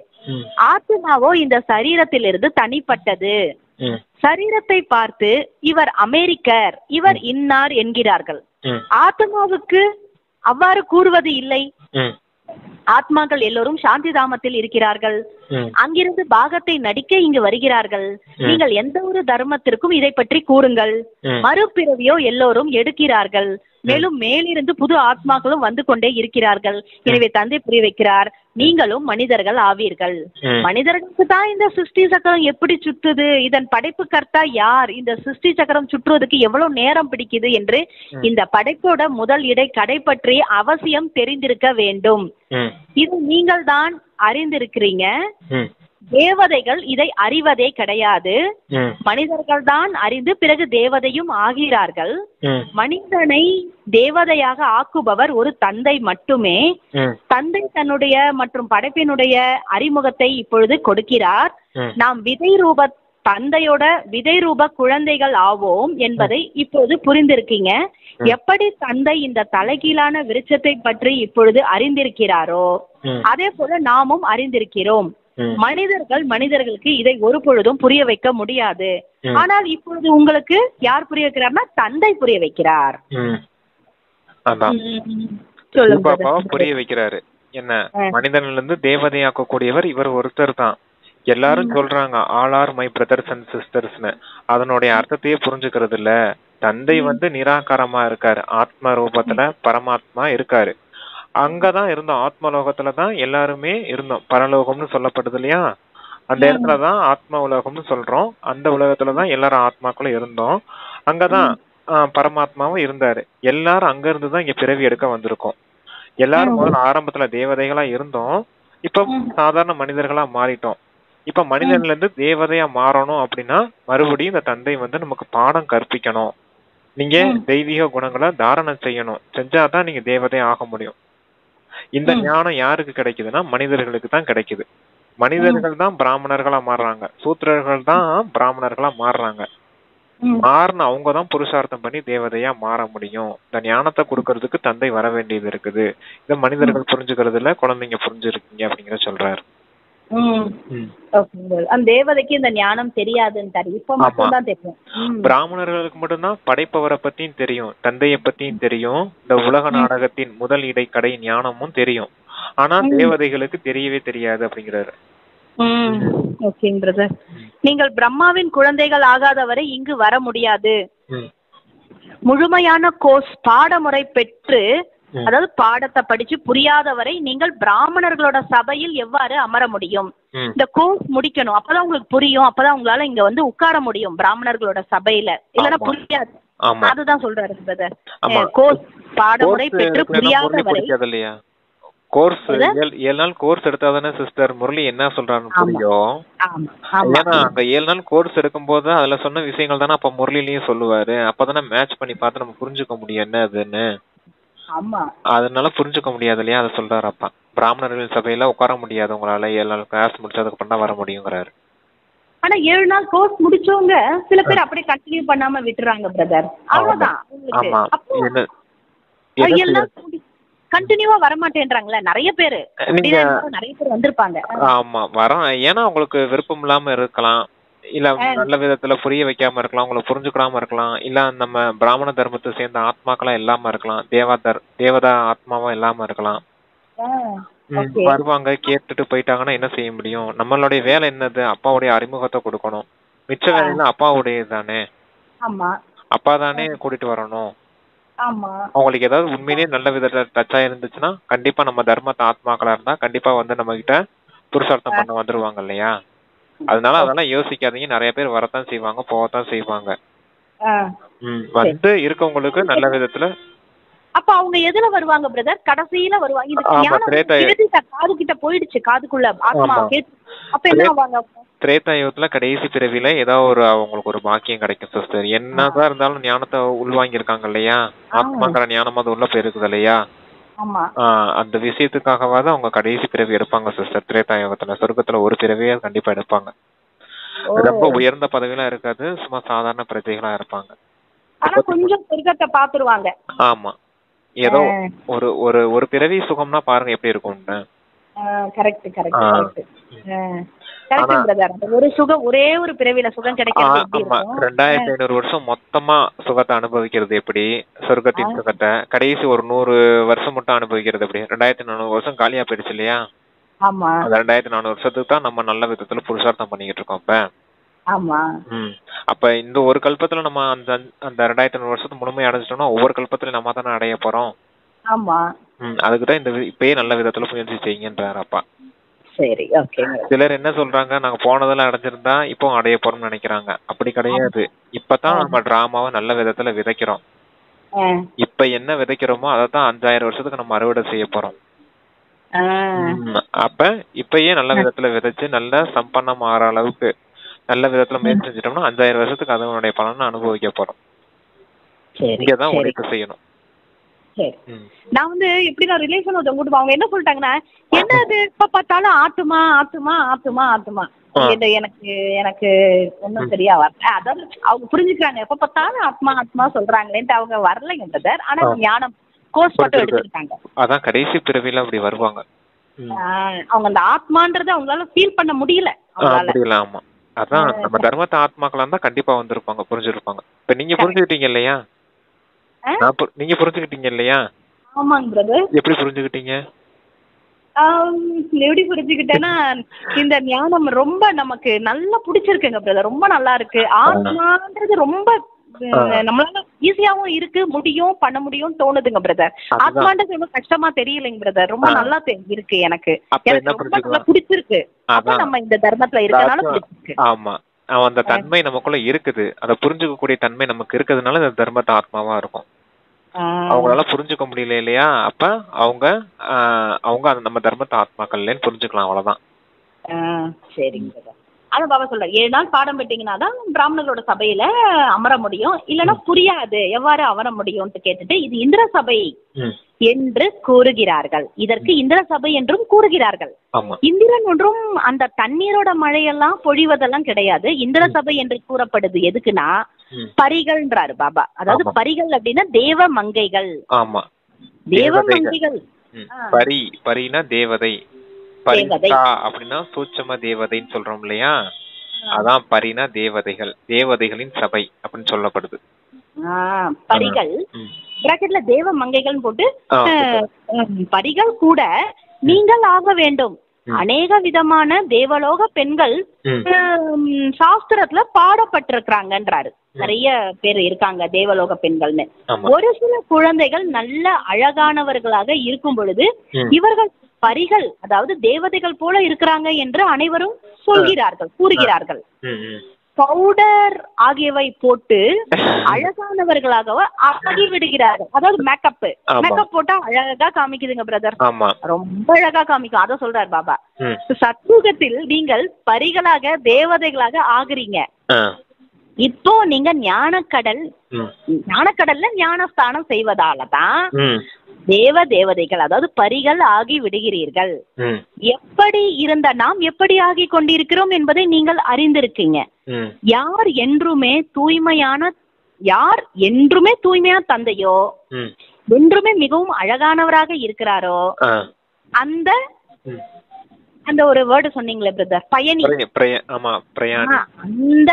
ஆத்மாவோ இந்த சரீரத்திலிருந்து தனிப்பட்டது. சரீரத்தை பார்த்து இவர் அமெரிக்கர், இவர் இன்னார் என்கிறார்கள். ஆத்மாவுக்கு அவ்வாறு கூறுவது இல்லை. ஆத்மாக்கள் எல்லோரும் சாந்தி தாமத்தில் இருக்கிறார்கள். அங்கிருந்து பாகத்தை நடிக்க இங்கு வருகிறார்கள். நீங்கள் எந்த ஒரு தர்மத்திற்கும் இதை பற்றி கூறுங்கள். மறுபிறவியோ எல்லோரும் எடுக்கிறார்கள். மேலும் மேலிருந்து புது ஆத்மாக்களும் வந்து கொண்டே இருக்கிறார்கள். எனவே தந்தை புரிய வைக்கிறார், நீங்களும் மனிதர்கள் ஆவீர்கள். மனிதர்களுக்கு தான் இந்த சிருஷ்டி சக்கரம் எப்படி சுற்றுது, இதன் படைப்பு கர்த்தா யார், இந்த சிருஷ்டி சக்கரம் சுற்றுவதற்கு எவ்வளவு நேரம் பிடிக்குது என்று இந்த படைப்போட முதல் இடை கடை பற்றி அவசியம் தெரிந்திருக்க வேண்டும். இது நீங்கள் தான் அறிந்திருக்கிறீங்க. தேவதைகள் இதை அறிவதே கிடையாது. மனிதர்கள் தான் அறிந்து பிறகு தேவதையும் ஆகிறார்கள். மனிதனை தேவதையாக ஆக்குபவர் ஒரு தந்தை மட்டுமே. தந்தை தன்னுடைய மற்றும் படைப்பினுடைய அறிமுகத்தை இப்பொழுது கொடுக்கிறார். நாம் விதை ரூப தந்தையோட விதை ரூப குழந்தைகள் ஆவோம் என்பதை இப்போது புரிந்திருக்கீங்க. எப்படி தந்தை இந்த தலைகீழான விருட்சத்தை பற்றி இப்பொழுது அறிந்திருக்கிறாரோ அதே போல நாமும் அறிந்திருக்கிறோம். மனிதர்களுக்கு இதை ஒரு பொழுதும் புரிய வைக்க முடியாது. ஆனால் இப்பொழுது உங்களுக்கு யார் புரிய வைக்கிறார்னா தந்தை புரிய வைக்கிறார். புரிய வைக்கிறாரு. என்ன, மனிதனிலிருந்து தேவதையாக்க கூடியவர் இவர் ஒருத்தர் தான். எல்லாரும் சொல்றாங்க all are my brothers and சிஸ்டர்ஸ்னு. அதனுடைய அர்த்தத்தையே புரிஞ்சுக்கிறது இல்ல. தந்தை நிராகாரமா இருக்காரு, ஆத்ம ரூபத்துல பரமாத்மா இருக்காரு. அங்கதான் இருந்தோம், ஆத்மலோகத்துலதான் எல்லாருமே இருந்தோம். பரலோகம்னு சொல்லப்படுது இல்லையா, அந்த இடத்துலதான் ஆத்ம உலகம்னு சொல்றோம். அந்த உலகத்துலதான் எல்லாரும் ஆத்மாக்களும் இருந்தோம். அங்கதான் பரமாத்மாவும் இருந்தாரு. எல்லாரும் அங்க இருந்துதான் இங்க பிறவி எடுக்க வந்திருக்கோம். எல்லாரும் முதல்ல ஆரம்பத்துல தேவதைகளா இருந்தோம், இப்ப சாதாரண மனிதர்களா மாறிட்டோம். இப்ப மனிதன்ல இருந்து தேவதையா மாறணும் அப்படின்னா மறுபடியும் இந்த தந்தை வந்து நமக்கு பாடம் கற்பிக்கணும். நீங்க தெய்வீக குணங்களை தாரணம் செய்யணும், செஞ்சாதான் நீங்க தேவதையா ஆக முடியும். இந்த ஞானம் யாருக்கு கிடைக்குதுன்னா மனிதர்களுக்கு தான் கிடைக்குது. மனிதர்கள் தான் பிராமணர்களா மாறுறாங்க, சூத்திரர்கள் தான் பிராமணர்களா மாறுறாங்க. மாறின அவங்க தான் புருஷார்த்தம் பண்ணி தேவதையா மாற முடியும். இந்த ஞானத்தை கொடுக்கறதுக்கு தந்தை வர வேண்டியது இருக்குது. இதை மனிதர்கள் புரிஞ்சுக்கிறது இல்ல, குழந்தைங்க புரிஞ்சிருக்கீங்க அப்படிங்கிற சொல்றாரு. அந்த தேவதைக்கு இந்த ஞானம் தெரியாதுன்னு இப்ப மட்டும்தான் தெரியும். பிராமணர்களுக்கு மட்டும்தான் படைப்பவரை பத்தியும் தெரியும், தந்தையை பத்தியும் தெரியும், இந்த உலக நாடகத்தின் முதல் இடைக்கடை ஞானமும் தெரியும். ஆனா தேவதைகளுக்கு தெரியவே தெரியாது அப்படிங்கிறாரு. நீங்கள் பிரம்மாவின் குழந்தைகள் ஆகாதவரை இங்கு வர முடியாது. முழுமையான கோர்ஸ் பாடமுறை பெற்று, அதாவது பாடத்தை படிச்சு புரியாதவரை நீங்கள் பிராமணர்களோட சபையில் எவ்வாறு அமர முடியும்? இந்த கோர்ஸ் முடிக்கணும், அப்பதான் உங்களுக்கு புரியும், அப்பதான் உங்களால இங்க வந்து உட்கார முடியும் பிராமணர்களோட சபையில, இல்லன்னா புரியாது. அதுதான் சொல்றாரு பிரதர். கோர்ஸ் பாடமுறை பெற்று புரியாதவரை கோர்ஸ் 7 நாள் கோர்ஸ் எடுத்தாதானே சிஸ்டர் முரளி என்ன சொல்றான்னு புரியும். ஏன்னா அந்த 7 நாள் கோர்ஸ் எடுக்கும் போது அதுல சொன்ன விஷயங்கள் தானே அப்ப முரளிலையும் சொல்லுவாரு. அப்பதானே மேட்ச் பண்ணி பார்த்து நம்ம புரிஞ்சுக்க முடியும் என்ன அதுன்னு. அதனால புரிஞ்சுக்க முடியாது இல்லையா, அதை சொல்றாரு அப்பா. பிராமணர்கள் சபையில உட்கார முடியாது உங்களால, 7 நாள் கிளாஸ் முடிச்சதுக்கு பண்ணா வர முடியுங்கிறாரு. ஆனா 7 நாள் கோர்ஸ் முடிச்சவங்க சில பேர் அப்படியே கண்டினியூ பண்ணாம விட்டுறாங்க பிரதர். அவ்வளவுதான். கண்டினியூவா வர மாட்டேன்றாங்களே நிறைய பேர், நிறைய பேர் வந்திருப்பாங்க. ஆமா வரோம், ஏன்னா உங்களுக்கு விருப்பம் இல்லாம இருக்கலாம், இல்ல நல்ல விதத்துல புரிய வைக்காம இருக்கலாம், உங்களை புரிஞ்சுக்காம இருக்கலாம், இல்ல நம்ம பிராமண தர்மத்தை சேர்ந்த ஆத்மாக்களா இல்லாம இருக்கலாம், தேவதா ஆத்மாவா இல்லாம இருக்கலாம். வருவாங்க, கேட்டுட்டு போயிட்டாங்கன்னா என்ன செய்ய முடியும்? நம்மளுடைய வேலை என்னது? அப்பாவுடைய அறிமுகத்தை கொடுக்கணும். மிச்ச வேலையில அப்பாவுடையது தானே, அப்பா தானே கூட்டிட்டு வரணும். அவங்களுக்கு ஏதாவது உண்மையிலேயே நல்ல விதத்துல டச்சா இருந்துச்சுன்னா கண்டிப்பா நம்ம தர்மத்தை ஆத்மாக்களா இருந்தா கண்டிப்பா வந்து நம்ம கிட்ட புருஷார்த்தம் பண்ண வந்துருவாங்க இல்லையா. அதனால அதெல்லாம் யோசிக்காதீங்க, நிறைய பேர் வரத்தான் செய்வாங்க, போகத்தான் செய்வாங்க. வந்து இருக்கவங்களுக்கு நல்ல விதத்துல. அப்ப அவங்க எதுல வருவாங்க பிரதர்? கடைசியில வருவாங்க. இது காது கிட்ட போயிடுச்சு, காதுக்குள்ள ஆத்மா கேட்டு அப்ப என்ன ஆவாங்க? திரேதாயுகத்துல கடைசி பிறவில ஏதாவது ஒரு அவங்களுக்கு ஒரு பாக்கியம் கிடைக்கும் சிஸ்டர். என்னதான் இருந்தாலும் ஞானத்தை உள்வாங்கி இருக்காங்க இல்லையா, ஆத்மாங்கிற ஞானம் அது உள்ள போயிருக்குது இல்லையா. அந்த விஷயத்துக்காகவாது அவங்க கடைசி பிறவி எடுப்பாங்க சிஸ்டர். திரேதாயுகத்துல சொர்க்கத்துல ஒரு பிறவியை கண்டிப்பா எடுப்பாங்க. ரொம்ப உயர்ந்த பதவியெல்லாம் இருக்காது, சும்மா சாதாரண பிரஜைகளா இருப்பாங்க. கொஞ்சம் சொர்க்கத்தை பாத்துருவாங்க. ஆமா, ஏதோ ஒரு ஒரு ஒரு பிறவி சுகம்னா பாருங்க எப்படி இருக்கும்னு. Correct correct. ஒரு சுகம், ஒரே ஒரு பிறவில சுகம் கிடைக்கிறது. 2500 வருஷம் மொத்தமா சுகத்தை அனுபவிக்கிறது எப்படி, சொர்க்கத்தின் சுகத்தை கடைசி ஒரு 100 வருஷம் மட்டும் அனுபவிக்கிறது எப்படி? 2400 வருஷம் காலியா போயிடுச்சு இல்லையா. அந்த 2400 வருஷத்துக்கு தான் நம்ம நல்ல விதத்துல புருஷார்த்தம் பண்ணிக்கிட்டு இருக்கோம் இப்ப. அப்ப இந்த ஒரு கல்பத்துல நம்ம அந்த 2400 வருஷத்துக்கு முழுமையை அடைஞ்சிட்டோம்னா ஒவ்வொரு கல்பத்திலும் நம்ம தானே அடைய போறோம். அதுக்குதான் இந்த இப்பயே நல்ல விதத்துல முயற்சி செய்யுங்கன்றாரு அப்பா. சிலர் என்ன சொல்றாங்க, நாங்க போனதெல்லாம் அடைஞ்சிருந்தா இப்போ அடைய போறோம்னு நினைக்கிறாங்க. அப்படி கிடையாது. இப்பதான் நம்ம டிராமாவை நல்ல விதத்துல விதைக்கிறோம். இப்ப என்ன விதைக்கிறோமோ அதான் 5000 வருஷத்துக்கு நம்ம அறுவடை செய்ய போறோம். அப்ப இப்பயே நல்ல விதத்துல விதைச்சு நல்ல சம்பன்னம் ஆற அளவுக்கு நல்ல விதத்துல முயற்சி செஞ்சிட்டோம்னா 5000 வருஷத்துக்கு அதனுடைய பலனை அனுபவிக்க போறோம். இங்கதான் உழைப்பு செய்யணும். நான் வந்து எப்படின்னா ரிலேஷன் ஒருத்தவங்க அவங்க என்ன சொல்லிட்டாங்கன்னா, என்னது இப்ப பார்த்தாலும் ஆத்துமா ஆத்துமா ஆத்துமா ஆத்துமா, எனக்கு எனக்கு ஒன்னும் சரியா வரல. அதாவது அவங்க புரிஞ்சுக்கிறாங்க, எப்ப பார்த்தாலும் ஆத்மா ஆத்மா சொல்றாங்களேன்ட்டு அவங்க வரலைங்க பிரதர். ஆனா ஞானம் கோர்ஸ் மட்டும் எடுத்துக்கிட்டாங்க. அதான் கடைசி பிறவில அப்படி வருவாங்க. அவங்க அந்த ஆத்மான்றதை அவங்களால ஃபீல் பண்ண முடியல. ஆமா, அதான் நம்ம தர்மத்தை ஆத்மாக்களா இருந்தா கண்டிப்பா வந்திருப்பாங்க, புரிஞ்சிருப்பாங்க. இப்ப நீங்க புரிஞ்சுக்கிட்டீங்க இல்லையா, நீங்க புரிஞ்சுக்கிட்டீங்க இல்லையா? ஆமாங்க பிரதர். எப்படி புரிஞ்சுக்கிட்டீங்க? எப்படி புரிஞ்சுக்கிட்டேன்னா, இந்த ஞானம் ரொம்ப நமக்கு நல்லா பிடிச்சிருக்குங்க பிரதர், ரொம்ப நல்லா இருக்கு. ஆத்மான்றது ரொம்ப நம்மளால ஈஸியாவும் இருக்கு, முடியும் பண்ண முடியும் தோணுதுங்க பிரதர். ஆத்மான்றது ரொம்ப கஷ்டமா தெரியலைங்க பிரதர், ரொம்ப நல்லா இருக்கு எனக்கு. ரொம்ப நல்லா பிடிச்சிருக்கு. அப்ப நம்ம இந்த தர்மத்துல இருக்கனால பிடிச்சிருக்கு. ஆமா, அந்த தன்மை நமக்குள்ள இருக்குது, அதை புரிஞ்சுக்க கூடிய தன்மை நமக்கு இருக்கிறதுனால இந்த தர்மத்தை ஆத்மாவா இருக்கும். அவங்களால புரிஞ்சுக்க முடியல இல்லையா? அப்ப அவங்க அவங்க நம்ம தர்மத்தை ஆத்மாக்கள்லன்னு புரிஞ்சுக்கலாம், அவ்வளவுதான். சரிங்க. அதான் பாபா சொல்ற 7 நாள் பாடம் பெற்றீங்கன்னா தான் பிராமணர்களோட சபையில அமர முடியும், இல்லைன்னா புரியாது எவ்வாறு அமர முடியும்னு கேட்டுட்டு இது இந்திர சபை என்று கூறுகிறார்கள். இதற்கு இந்திர சபை என்றும் கூறுகிறார்கள். இந்திரன் ஒன்றும் அந்த தண்ணீரோட மழையெல்லாம் பொழிவதெல்லாம் கிடையாது. இந்திர சபை என்று கூறப்படுது எதுக்குன்னா பரிகள்ன்றாரு பாபா. அதாவது பரிகள் அப்படின்னா தேவ மங்கைகள். ஆமா, தேவ மங்கைகள். பரினா தேவதை, பரிதா அப்படின்னா சூட்சம தேவதைன்னு சொல்றோம் இல்லையா? அதான் பரினா தேவதைகள், தேவதைகளின் சபை அப்படின்னு சொல்லப்படுது. பரிகள் பிராக்கெட்ல தேவ மங்கைகள் போட்டு பரிகள் கூட நீங்கள் ஆக வேண்டும். அநேக விதமான தேவலோக பெண்கள் சாஸ்திரத்துல பாடப்பட்டிருக்கிறாங்கன்றாரு. நிறைய பேர் இருக்காங்க தேவலோக பெண்கள்னு. ஒரு சில குழந்தைகள் நல்ல அழகானவர்களாக இருக்கும் பொழுது இவர்கள் பரிகள், அதாவது தேவதைகள் போல இருக்கிறாங்க என்று அனைவரும் சொல்கிறார்கள், கூறுகிறார்கள். பவுடர் ஆகியவை போட்டு அழகானவர்களாக ஆகிவிடுகிறார்கள். அதாவது மேக்கப் போட்டா அழகா காமிக்குதுங்க பிரதர், ரொம்ப அழகா காமிக்கும். அத சொல்றாரு பாபா. சத்யுகத்தில் நீங்கள் பரிகளாக தேவதைகளாக ஆகுறீங்க. இப்போ நீங்க ஞானக்கடல்ல ஞானஸ்தானம் செய்வதாலதான் தேவதைகள், அதாவது பரிகள் ஆகி விடுகிறீர்கள். எப்படி இருந்த நாம் எப்படி ஆகி கொண்டிருக்கிறோம் என்பதை நீங்கள் அறிந்திருக்கீங்க. யார் என்றுமே தூய்மையான தந்தையோ, என்றுமே மிகவும் அழகானவராக இருக்கிறாரோ, அந்த அந்த ஒரு வேர்டு சொன்னீங்களே பிரதர், பயணி, அந்த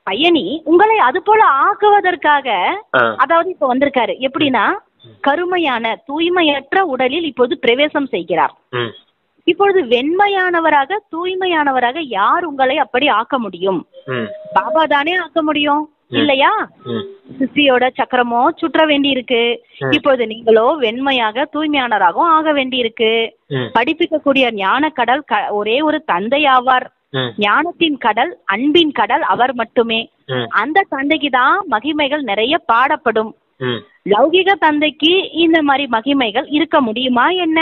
பயணி உங்களை அது போல ஆக்குவதற்காக அதாவது இப்ப வந்திருக்காரு. எப்படின்னா கருமையான தூய்மையற்ற உடலில் இப்போது பிரவேசம் செய்கிறார். இப்பொழுது வெண்மையானவராக தூய்மையானவராக யார் உங்களை அப்படி ஆக்க முடியும்? பாபா தானே ஆக்க முடியும் இல்லையா? சித்தியோட சக்கரமோ சுற்ற வேண்டி இருக்கு. இப்போது நீங்களோ வெண்மையாக தூய்மையானவராகவும் ஆக வேண்டி இருக்கு. படிப்பிக்கக்கூடிய ஞான கடல் ஒரே ஒரு தந்தை ஆவார். ஞானத்தின் கடல், அன்பின் கடல் அவர் மட்டுமே. அந்த தந்தைக்கு தான் மகிமைகள் நிறைய பாடப்படும். லௌகிக தந்தைக்கு இந்த மாதிரி மகிமைகள் இருக்க முடியுமா என்ன?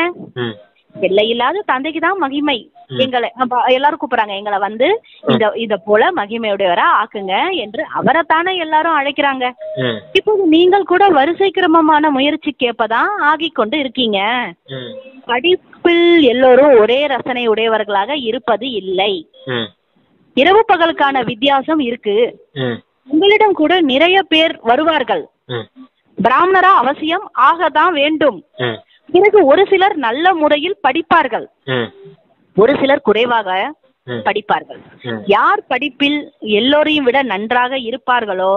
எல்லை இல்லாத தந்தைக்கு தான் மகிமை. எங்களை எல்லாரும் கூப்பிடுறாங்க, எங்களை வந்து இத போல மகிமையுடையவரா ஆக்குங்க என்று அவரைத்தானே எல்லாரும் அழைக்கிறாங்க. இப்போது நீங்கள் கூட வரிசை கிரமமான முயற்சிக்கேற்பதான் ஆகிக்கொண்டு இருக்கீங்க. படிப்பில் எல்லோரும் ஒரே ரசனை உடையவர்களாக இருப்பது இல்லை. இரவு பகலுக்கான வித்தியாசம் இருக்கு. உங்களிடம் கூட நிறைய பேர் வருவார்கள். பிராமணரா அவசியம் ஆகத்தான் வேண்டும். பிறகு ஒரு சிலர் நல்ல முறையில் படிப்பார்கள், ஒரு சிலர் குறைவாக படிப்பார்கள். யார் படிப்பில் எல்லோரையும் விட நன்றாக இருப்பார்களோ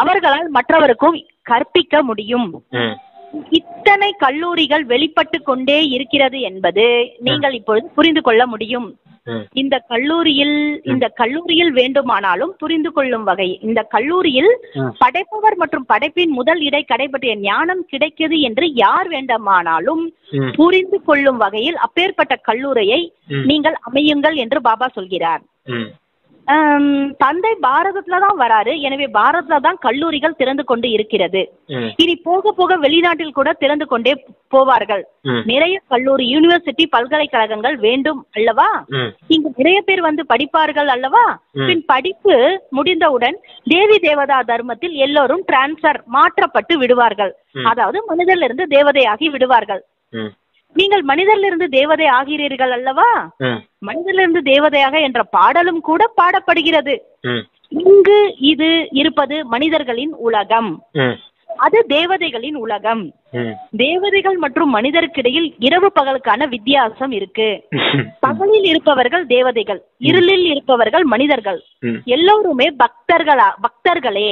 அவர்களால் மற்றவருக்கும் கற்பிக்க முடியும். இத்தனை கல்லூரிகள் வெளிப்பட்டு கொண்டே இருக்கிறது என்பது நீங்கள் இப்பொழுது புரிந்து கொள்ள முடியும். இந்த கல்லூரியில் வேண்டுமானாலும் புரிந்து கொள்ளும் வகை, இந்த கல்லூரியில் படைப்பவர் மற்றும் படைப்பின் முதல் இடை கடைபற்றிய ஞானம் கிடைக்கிறது என்று யார் வேண்டுமானாலும் புரிந்து கொள்ளும் வகையில் அப்பேற்பட்ட கல்லூரியை நீங்கள் அமையுங்கள் என்று பாபா சொல்கிறார். தந்தை பாரதத்துலதான் வராரு. எனவே பாரத்ல தான் கல்லூரிகள் திறந்து கொண்டு இருக்கிறது. இனி போக போக வெளிநாட்டில் கூட திறந்து கொண்டே போவார்கள். நிறைய கல்லூரி, யூனிவர்சிட்டி, பல்கலைக்கழகங்கள் வேண்டும் அல்லவா? இங்கு நிறைய பேர் வந்து படிப்பார்கள் அல்லவா? பின் படிப்பு முடிந்தவுடன் தேவி தேவதா தர்மத்தில் எல்லோரும் டிரான்ஸ்பர் மாற்றப்பட்டு விடுவார்கள். அதாவது மனிதரிலிருந்து தேவதையாகி விடுவார்கள். நீங்கள் மனிதரிலிருந்து தேவதை ஆகிறீர்கள் அல்லவா? மனிதரிலிருந்து தேவதையாக என்ற பாடலும் கூட பாடப்படுகிறது. இங்கு இது இருப்பது மனிதர்களின் உலகம், அது தேவதைகளின் உலகம். தேவதைகள் மற்றும் மனிதருக்கிடையில் இரவு பகலுக்கான வித்தியாசம் இருக்கு. பகலில் இருப்பவர்கள் தேவதைகள், இருளில் இருப்பவர்கள் மனிதர்கள். எல்லோருமே பக்தர்களே.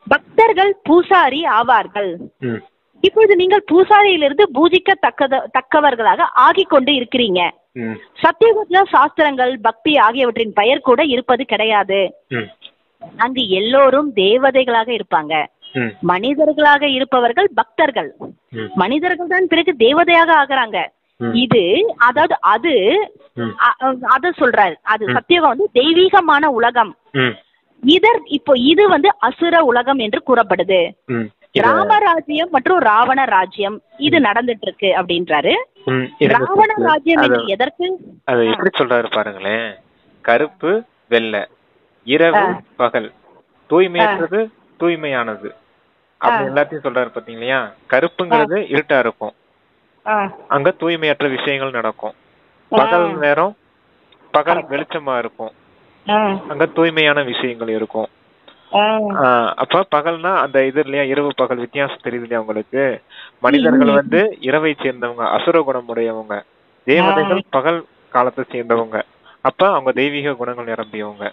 பக்தர்கள் பூசாரி ஆவார்கள். இப்பொழுது நீங்கள் பூசாரியிலிருந்து பூஜிக்க தக்கவர்களாக ஆகிக்கொண்டு இருக்கிறீங்க. சத்தியுகத்துல சாஸ்திரங்கள், பக்தி ஆகியவற்றின் பெயர் கூட இருப்பது கிடையாது. அங்கு எல்லோரும் தேவதைகளாக இருப்பாங்க. மனிதர்களாக இருப்பவர்கள் பக்தர்கள். மனிதர்கள் தான் பிறகு தேவதையாக ஆகுறாங்க. இது அதாவது அது சொல்றாரு, அது சத்தியுகம் வந்து தெய்வீகமான உலகம். இப்போ இது வந்து அசுர உலகம் என்று கூறப்படுது. ராமராஜ்யம் மற்றும் ராவண ராஜ்யம் இது நடந்துட்டு இருக்கு அப்படின்றாரு. ராவண ராஜ்யம் என்று எதற்கு அது எப்படி சொல்றாரு பாருங்களேன். கருப்பு வெள்ளை, இரவு பகல், தூய்மையற்றது தூய்மையானது அப்படி எல்லாத்தையும் சொல்றாரு பாத்தீங்களா. கருப்புங்கிறது இருட்டா இருக்கும், அங்க தூய்மையற்ற விஷயங்கள் நடக்கும். பகல் நேரம் பகல் வெளிச்சமா இருக்கும், அங்க தூய்மையான விஷயங்கள் இருக்கும். அப்ப பகல்னா அந்த இது இல்லையா, இரவு பகல் வித்தியாசம் தெரியுது இல்லையா உங்களுக்கு. மனிதர்கள் வந்து இரவை சேர்ந்தவங்க, அசுர குணம் உடையவங்க. தேவதைகள் பகல் காலத்தை சேர்ந்தவங்க, அப்ப அவங்க தெய்வீக குணங்கள் நிரம்பியவங்க.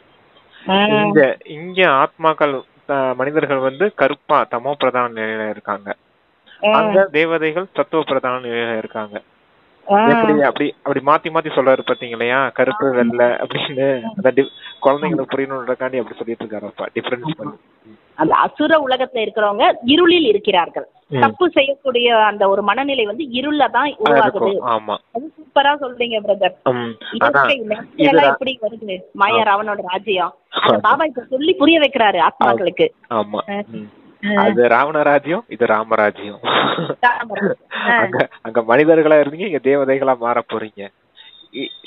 இங்க இங்க ஆத்மாக்கள் மனிதர்கள் வந்து கருப்பா தமோ பிரதான நிலையில இருக்காங்க, அங்க தேவதைகள் சத்துவ பிரதான நிலையில இருக்காங்க. எப்படி அப்படி அப்படி மாத்தி மாத்தி சொல்றாரு பாத்தீங்களா, கருப்பு வெள்ளை அப்படின்னு. குழந்தைங்களுக்கு புரியணும்ன்றக்காண்டி அப்படி சொல்லிட்டு இருக்காருப்பா, டிஃபரன்ஸ் பண்ணி. அந்த அசுர உலகத்துல இருக்கிறவங்க இருளில் இருக்கிறார்கள். தப்பு செய்யக்கூடிய அந்த ஒரு மனநிலை வந்து இருள தான் உருவாகுது. ஆமா, அது சூப்பரா சொல்றீங்க பிரதர். எப்படி வருது மாயா ராவணோட ராஜ்யம், பாபா இப்ப சொல்லி புரிய வைக்கிறாரு ஆத்மாக்களுக்கு. ஆமா, அது ராவண ராஜ்யம், இது ராமராஜ்யம். அங்க மனிதர்களா இருந்தீங்க, இங்க தேவதைகளா மாற போறீங்க.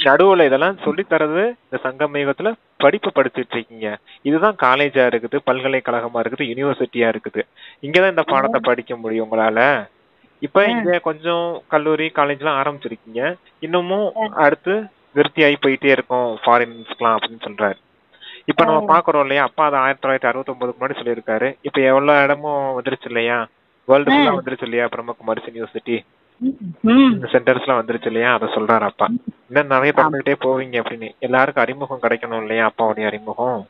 நடுவுல இதெல்லாம் சொல்லி தரது இந்த சங்கம யுகத்துல படிப்பு படிச்சுட்டு இருக்கீங்க. இதுதான் காலேஜா இருக்குது, பல்கலைக்கழகமா இருக்குது, யூனிவர்சிட்டியா இருக்குது. இங்கதான் இந்த பாடத்தை படிக்க முடியும் உங்களால. இப்ப இங்க கொஞ்சம் கல்லூரி காலேஜ் எல்லாம் ஆரம்பிச்சிருக்கீங்க, இன்னமும் அடுத்து விருத்தியாகி போயிட்டே இருக்கும் ஃபாரின்ஸ்லாம் அப்படின்னு சொல்றாரு. இப்ப நம்ம பாக்குறோம் இல்லையா, அப்பா அதை 1969 முன்னாடி சொல்லியிருக்காரு. இப்ப எவ்வளவு இடமும் வந்துருச்சு இல்லையா, வேர்ல்டு ஃபுல்லா வந்துருச்சு இல்லையா, பிரம்மகுமாரிஸ் யூனிவர்சிட்டி சென்டர்ஸ் எல்லாம் வந்துருச்சு இல்லையா, அதை சொல்றாரு அப்பா. இன்னும் நிறைய திறந்துகிட்டே போவீங்க அப்படின்னு. எல்லாருக்கும் அறிமுகம் கிடைக்கணும் இல்லையா, அப்பாவுடைய அறிமுகம்.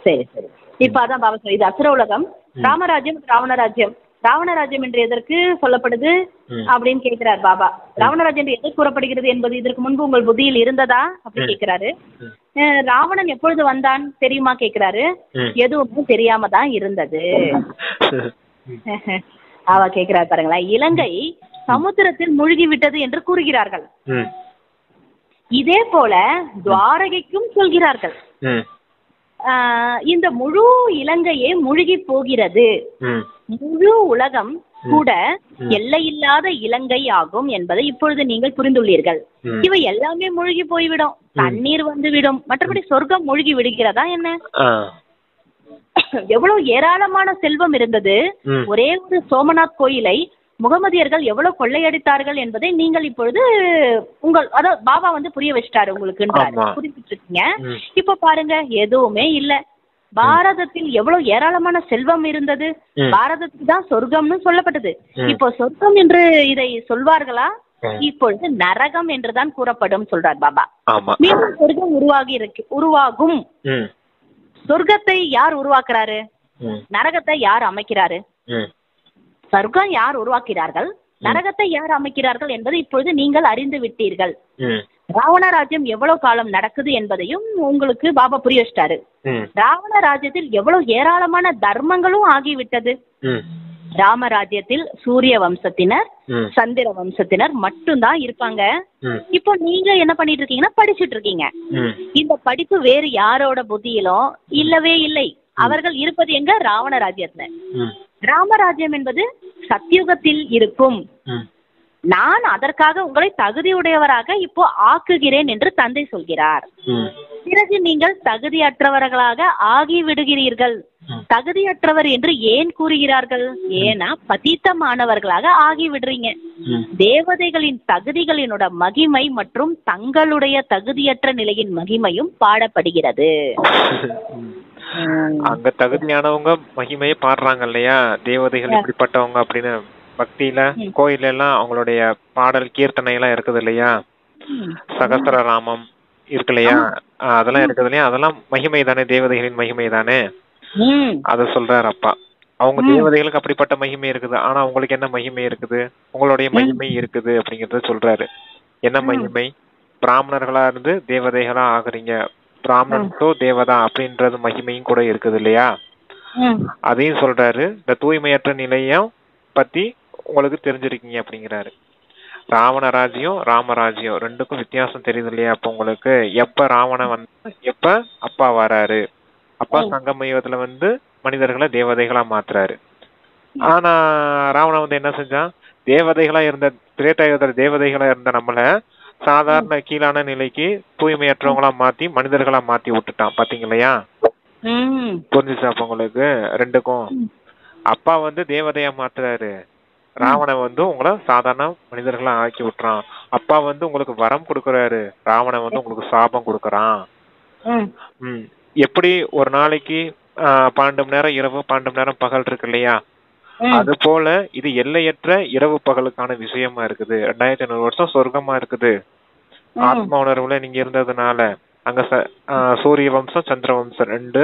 சரி சரி. இப்ப அதான் பாபா இது அசுர உலகம், ராமராஜ்யம் ராவணராஜ்யம். ராவணராஜ்யம் என்று எதற்கு சொல்லப்படுது அப்படின்னு கேட்கிறார் பாபா. ராவணராஜ்யம் என்று எதற்கு கூறப்படுகிறது என்பது இதற்கு முன்பு உங்கள் புத்தியில் இருந்ததா அப்படின்னு கேட்கிறாரு. ராவணன் எப்பொழுது வந்தான் தெரியுமா கேட்கிறாரு. எதுவும் தெரியாம தான் இருந்தது. அவ கேட்கிறார் பாருங்களேன், இலங்கை சமுத்திரத்தில் மூழ்கி விட்டது என்று கூறுகிறார்கள். இதே போல துவாரகைக்கும் சொல்கிறார்கள். இந்த முழு இலங்கையே மூழ்கி போகிறது, முழு உலகம் கூட எல்லையில்லாத இலங்கை ஆகும் என்பதை இப்பொழுது நீங்கள் புரிந்துள்ளீர்கள். இவை எல்லாமே மூழ்கி போய்விடும், தண்ணீர் வந்து விடும், மற்றபடி சொர்க்கம் மூழ்கி விடுகிறதா என்ன? எவ்வளவு ஏராளமான செல்வம் இருந்தது. ஒரே ஒரு சோமநாத் கோயிலை முகமதியர்கள் எவ்வளவு கொள்ளையடித்தார்கள் என்பதை நீங்கள் இப்பொழுது அதாவது பாபா வந்து புரிய வச்சிட்டாரு உங்களுக்கு, புரிஞ்சுட்டு இருக்கீங்க. இப்ப பாருங்க, எதுவுமே இல்ல. பாரதத்தில் எவ்வளவு ஏராளமான செல்வம் இருந்தது, பாரதத்துக்கு தான் சொர்க்கம்னு சொல்லப்பட்டது. இப்போ சொர்க்கம் என்று இதை சொல்வார்களா? இப்பொழுது நரகம் என்றுதான் கூறப்படும் சொல்றார் பாபா. மீண்டும் சொர்க்கம் உருவாகும். சொர்க்கத்தை யார் உருவாக்குறாரு? நரகத்தை யார் அமைக்கிறாரு? சொர்க்கம் யார் உருவாக்கிறார்கள், நரகத்தை யார் அமைக்கிறார்கள் என்பதை இப்பொழுது நீங்கள் அறிந்து விட்டீர்கள். ராவண ராஜ்யம் எவ்வளவு காலம் நடக்குது என்பதையும் உங்களுக்கு பாபா புரிய வச்சிட்டாரு. ராவண ராஜ்யத்தில் எவ்வளவு ஏராளமான தர்மங்களும் ஆகிவிட்டது. ராமராஜ்யத்தில் சூரிய வம்சத்தினர், சந்திர வம்சத்தினர் மட்டும்தான் இருப்பாங்க. இப்போ நீங்க என்ன பண்ணிட்டு இருக்கீங்கன்னா படிச்சுட்டு இருக்கீங்க. இந்த படிப்பு வேறு யாரோட புத்தியிலும் இல்லவே இல்லை. அவர்கள் இருப்பது எங்க? ராவண ராஜ்யத்துல. ராமராஜ்யம் என்பது சத்தியுகத்தில் இருக்கும். நான் அதற்காக உங்களை தகுதியுடையவராக இப்போ ஆக்குகிறேன் என்று தந்தை சொல்கிறார். பிறகு நீங்கள் தகுதியற்றவர்களாக ஆகிவிடுகிறீர்கள். தகுதியற்றவர் என்று ஏன் கூறுகிறார்கள்? ஏன்னா பதீத்தமானவர்களாக ஆகிவிடுறீங்க. தேவதைகளின் தகுதிகளினோட மகிமை மற்றும் தங்களுடைய தகுதியற்ற நிலையின் மகிமையும் பாடப்படுகிறது. அங்க தகுதியானவங்க மகிமையை பாடுறாங்க இல்லையா, தேவதைகள் இப்படிப்பட்டவங்க அப்படின்னு. பக்தியில கோயில எல்லாம் அவங்களுடைய பாடல் கீர்த்தனை எல்லாம் இருக்குது இல்லையா, சகஸ்ரராமம் இருக்கு இல்லையா, அதெல்லாம் இருக்குது இல்லையா, அதெல்லாம் மகிமை தானே, தேவதைகளின் மகிமை தானே. அத சொல்றாரு அப்பா. அவங்க தேவதைகளுக்கு அப்படிப்பட்ட மகிமை இருக்குது, ஆனா உங்களுக்கு என்ன மகிமை இருக்குது? உங்களுடைய மகிமை இருக்குது அப்படிங்கறத சொல்றாரு. என்ன மகிமை? பிராமணர்களா இருந்து தேவதைகளா ஆகுறீங்க, பிராமணன் தோ தேவதா அப்படின்றது மகிமையும் கூட இருக்குது இல்லையா, அதையும் சொல்றாரு. இந்த தூய்மையற்ற நிலையம் பத்தி உங்களுக்கு தெரிஞ்சிருக்கீங்க அப்படிங்கிறாரு. ராவண ராஜ்யம் ராமராஜ்யம் ரெண்டுக்கும் வித்தியாசம் தெரியுது இல்லையா அப்ப உங்களுக்கு. எப்ப ராவணன் வந்து எப்ப அப்பா வராரு, அப்பா சங்கம யுகத்துல வந்து மனிதர்களை தேவதைகளா மாத்துறாரு. ஆனா ராவணன் வந்து என்ன செஞ்சான், தேவதைகளா இருந்த திரேதாயுகத்துல தேவதைகளா இருந்த நம்மள சாதாரண கீழான நிலைக்கு தூய்மையற்றவங்களா மாத்தி மனிதர்களா மாத்தி விட்டுட்டான். பாத்தீங்களையா? புரிஞ்சுச்சா அப்ப உங்களுக்கு ரெண்டுக்கும்? அப்பா வந்து தேவதையா மாத்துறாரு, ராவணன் வந்து உங்களை சாதாரண மனிதர்களா ஆக்கி விட்டுறான். அப்பா வந்து உங்களுக்கு வரம் கொடுக்கறாரு, ராவணன் வந்து உங்களுக்கு சாபம் கொடுக்கறான். எப்படி ஒரு நாளைக்கு 12 மணி நேரம் இரவு 12 மணி நேரம் பகல் இருக்கு இல்லையா, அது போல இது எல்லையற்ற இரவு பகலுக்கான விஷயமா இருக்குது. 2500 வருஷம் சொர்க்கமா இருக்குது ஆத்மா உணர்வுல நீங்க இருந்ததுனால. அங்க சூரிய வம்சம் சந்திர வம்சம் 2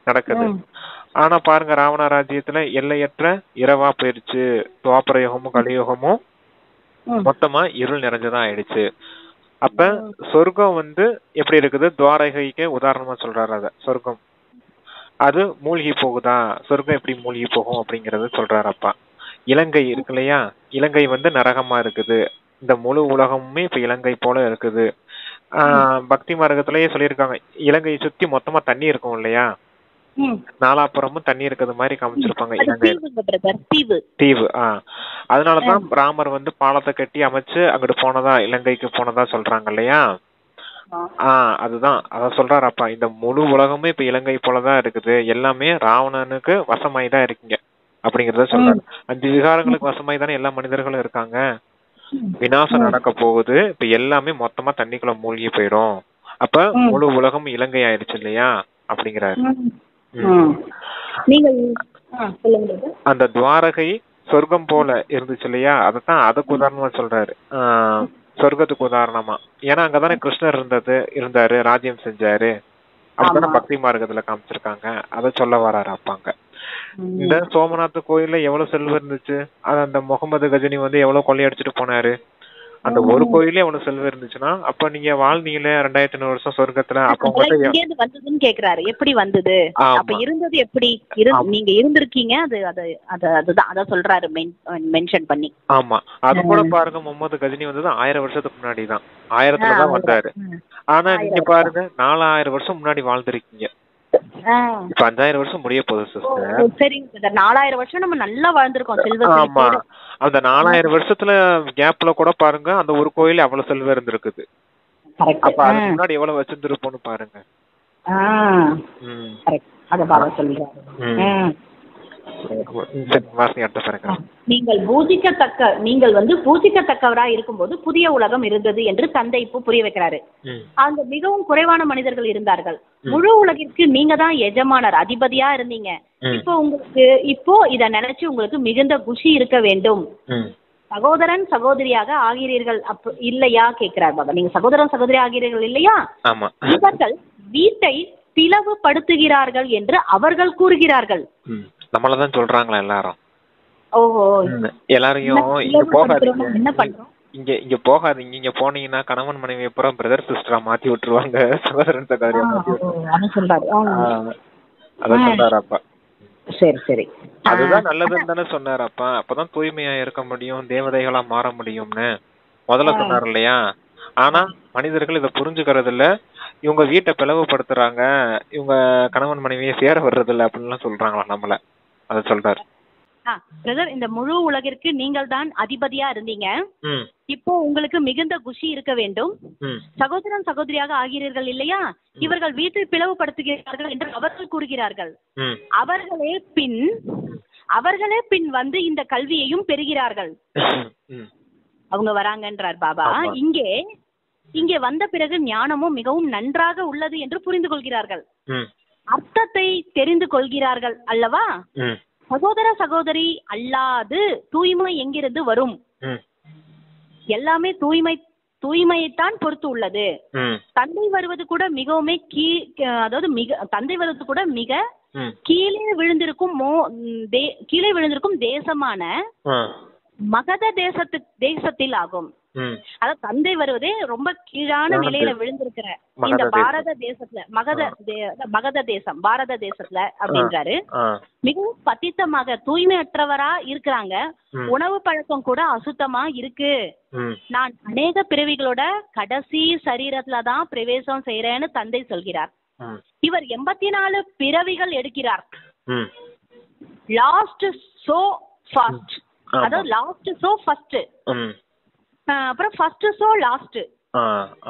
நடக்குது. ஆனா பாருங்க, ராவண ராஜ்யத்துல எல்லையற்ற இரவா போயிருச்சு. துவாபர யுகமும் கலியுகமும் மொத்தமா இருள் நிறைஞ்சதான் ஆயிடுச்சு. அப்ப சொர்க்கம் வந்து எப்படி இருக்குது, துவாரகைக்கு உதாரணமா சொல்றாரு. அத சொர்க்கம் அது மூழ்கி போகுதா, சொர்க்கம் எப்படி மூழ்கி போகும் அப்படிங்கறத சொல்றாரு அப்பா. இலங்கை இருக்கு இல்லையா, இலங்கை வந்து நரகமா இருக்குது. இந்த முழு உலகமுமே இப்ப இலங்கை போல இருக்குது. பக்தி மார்க்கத்திலேயே சொல்லியிருக்காங்க, இலங்கையை சுத்தி மொத்தமா தண்ணி இருக்கும் இல்லையா, நாலாப்புறமும் தண்ணி இருக்கிறது மாதிரி காமிச்சிருப்பாங்க. இலங்கை தீவு. அதனாலதான் ராமர் வந்து பாலத்தை கட்டி அமைச்சு அங்கிட்டு போனதா, இலங்கைக்கு போனதா சொல்றாங்க இல்லையா. அதுதான் அத சொல்றாரு அப்பா. இந்த முழு உலகமே இப்ப இலங்கை போலதான் இருக்குது, எல்லாமே ராவணனுக்கு வசமாய்தான் இருக்கீங்க அப்படிங்கறத சொல்றாரு. 5 விகாரங்களுக்கு வசமாய் தானே எல்லா மனிதர்களும் இருக்காங்க. விநாசம் நடக்க போகுது, இப்ப எல்லாமே மொத்தமா தண்ணிக்குள்ள மூழ்கி போயிடும். அப்ப முழு உலகம் இலங்கை ஆயிடுச்சு இல்லையா அப்படிங்கிறாரு. அந்த துவாரகை சொர்க்கம் போல இருந்துச்சு இல்லையா, அதத்தான் அதுக்கு உதாரணமா சொல்றாரு, சொர்க்கத்துக்கு உதாரணமா. ஏன்னா அங்கதானே கிருஷ்ணர் இருந்தாரு, ராஜ்யம் செஞ்சாரு. அப்படித்தானே பக்தி மார்க்கத்துல காமிச்சிருக்காங்க. அத சொல்ல வராரு அப்பாங்க. இந்த சோமநாத் கோயில்ல எவ்வளவு செல்வம் இருந்துச்சு, அந்த முகமது கஜினி வந்து எவ்வளவு கொள்ளையடிச்சிட்டு போனாரு. அந்த ஒரு கோயிலே எவ்வளவு செல்வம் இருந்துச்சுன்னா, அப்ப நீங்க வாழ்ந்தீங்களே 2500 வருஷம் சொர்க்கத்துல, அப்ப உங்களுக்கு வந்ததுன்னு கேக்குறாரு. எப்படி வந்தது, அப்ப இருந்தது எப்படி, நீங்க இருந்திருக்கீங்க, அதுதான் அத சொல்றாரு மென்ஷன் பண்ணி. ஆமா, அது கூட பாருங்க, முகமது கஜினி வந்தது 1000 வருஷத்துக்கு முன்னாடி தான், 1000த்துல தான் வந்தாரு. ஆனா நீங்க பாருங்க 4000 வருஷம் முன்னாடி வாழ்ந்திருக்கீங்க. இப்ப 5000 வருஷம் முடிய போகுது சிஸ்டர். சரிங்க சார், 4000 வருஷம் நம்ம நல்லா வாழ்ந்திருக்கோம் செல்வம். ஆமா, அந்த 4000 வருஷத்துல கேப்ல கூட பாருங்க அந்த ஒரு கோயில் அவ்வளவு செல்வம் இருந்திருக்குது. அப்ப அதுக்கு முன்னாடி எவ்வளவு வச்சிருந்திருப்போம்னு பாருங்க. நீங்கள் வந்து பூஜிக்கத்தக்கவரா இருக்கும்போது புதிய உலகம் இருந்தது என்று தந்தை இப்போ புரிய வைக்கிறாரு. அங்க மிகவும் குறைவான மனிதர்கள் இருந்தார்கள். முழு உலகிற்கு நீங்க தான் எஜமானர், அதிபதியா இருந்தீங்க. இப்போ இத நினைச்சு உங்களுக்கு மிகுந்த குஷி இருக்க வேண்டும். சகோதரன் சகோதரியாக ஆகிறீர்கள் இல்லையா கேட்கிறார் பாபா. நீங்க சகோதரன் சகோதரி ஆகிறீர்கள் இல்லையா, இவர்கள் வீட்டை பிளவுபடுத்துகிறார்கள் என்று அவர்கள் கூறுகிறார்கள். நம்மளதான் சொல்றாங்களா எல்லாரும். ஓஹோ, எல்லாரையும் இங்க போகாதீங்க, என்ன பண்றோம், இங்க போகாதீங்க, இங்க போனீங்கன்னா கணவன் மனைவி அப்புறம் பிரதர் சிஸ்டரா மாத்தி விட்டுருவாங்க, சகோதரன் சகோதரியா மாத்தி விட்டுருவாங்க. அதான் சொல்றாரு அப்பா. சரி சரி, அதுதான் நல்லதுன்னு தானே சொன்னாரு அப்பா. அப்பதான் தூய்மையா இருக்க முடியும், தேவதைகளா மாற முடியும்னு முதல்ல சொன்னார் இல்லையா. ஆனா மனிதர்கள் இதை புரிஞ்சுக்கிறது இல்ல, இவங்க வீட்டை பிளவுபடுத்துறாங்க, இவங்க கணவன் மனைவியை சேர வர்றது இல்ல அப்படின்னு சொல்றாங்களா நம்மள. அத சொல்றாரு. பிரதர், இந்த முழு உலகிற்கு நீங்கள் தான் அதிபதியா இருந்தீங்க. இப்போ உங்களுக்கு மிகுந்த குஷி இருக்க வேண்டும். சகோதரன் சகோதரியாக ஆகிறீர்கள் இல்லையா, இவர்கள் வீட்டை பிளவுபடுத்துகிறார்கள் என்று அவர்கள் கூறுகிறார்கள். அவர்களே பின் வந்து இந்த கல்வியையும் பெறுகிறார்கள். அவங்க வராங்கன்றார் பாபா. இங்கே வந்த பிறகு ஞானமும் மிகவும் நன்றாக உள்ளது என்று புரிந்து கொள்கிறார்கள், அர்த்தத்தை தெரிந்து கொள்கிறார்கள் அல்லவா. சகோதர சகோதரி அல்லாது தூய்மை எங்கிருந்து வரும், எல்லாமே தூய்மையைத்தான் பொறுத்து உள்ளது. தந்தை வருவது கூட மிகவுமே தந்தை வருவது கூட மிக கீழே விழுந்திருக்கும் தேசமான மகத தேசத்தில் ஆகும். அதாவது தந்தை வருவதே ரொம்ப கீழான நிலையில விழுந்திருக்கிற இந்த பாரத தேசத்துல, மகத தேசம் பாரத தேசத்துல அப்படின்றாரு. மிகவும் பத்தித்தமாக தூய்மையற்றவரா இருக்கிறாங்க, உணவு பழக்கம் கூட அசுத்தமா இருக்கு. நான் அநேக பிறவிகளோட கடைசி சரீரத்துலதான் பிரவேசம் செய்யறேன்னு தந்தை சொல்கிறார். இவர் 84 பிறவிகள் எடுக்கிறார். ம். லாஸ்ட் சோ ஃபர்ஸ்ட், அதாவது லாஸ்ட் சோ ஃபர்ஸ்ட், அப்புறம் ஃபர்ஸ்ட் சோ லாஸ்ட்,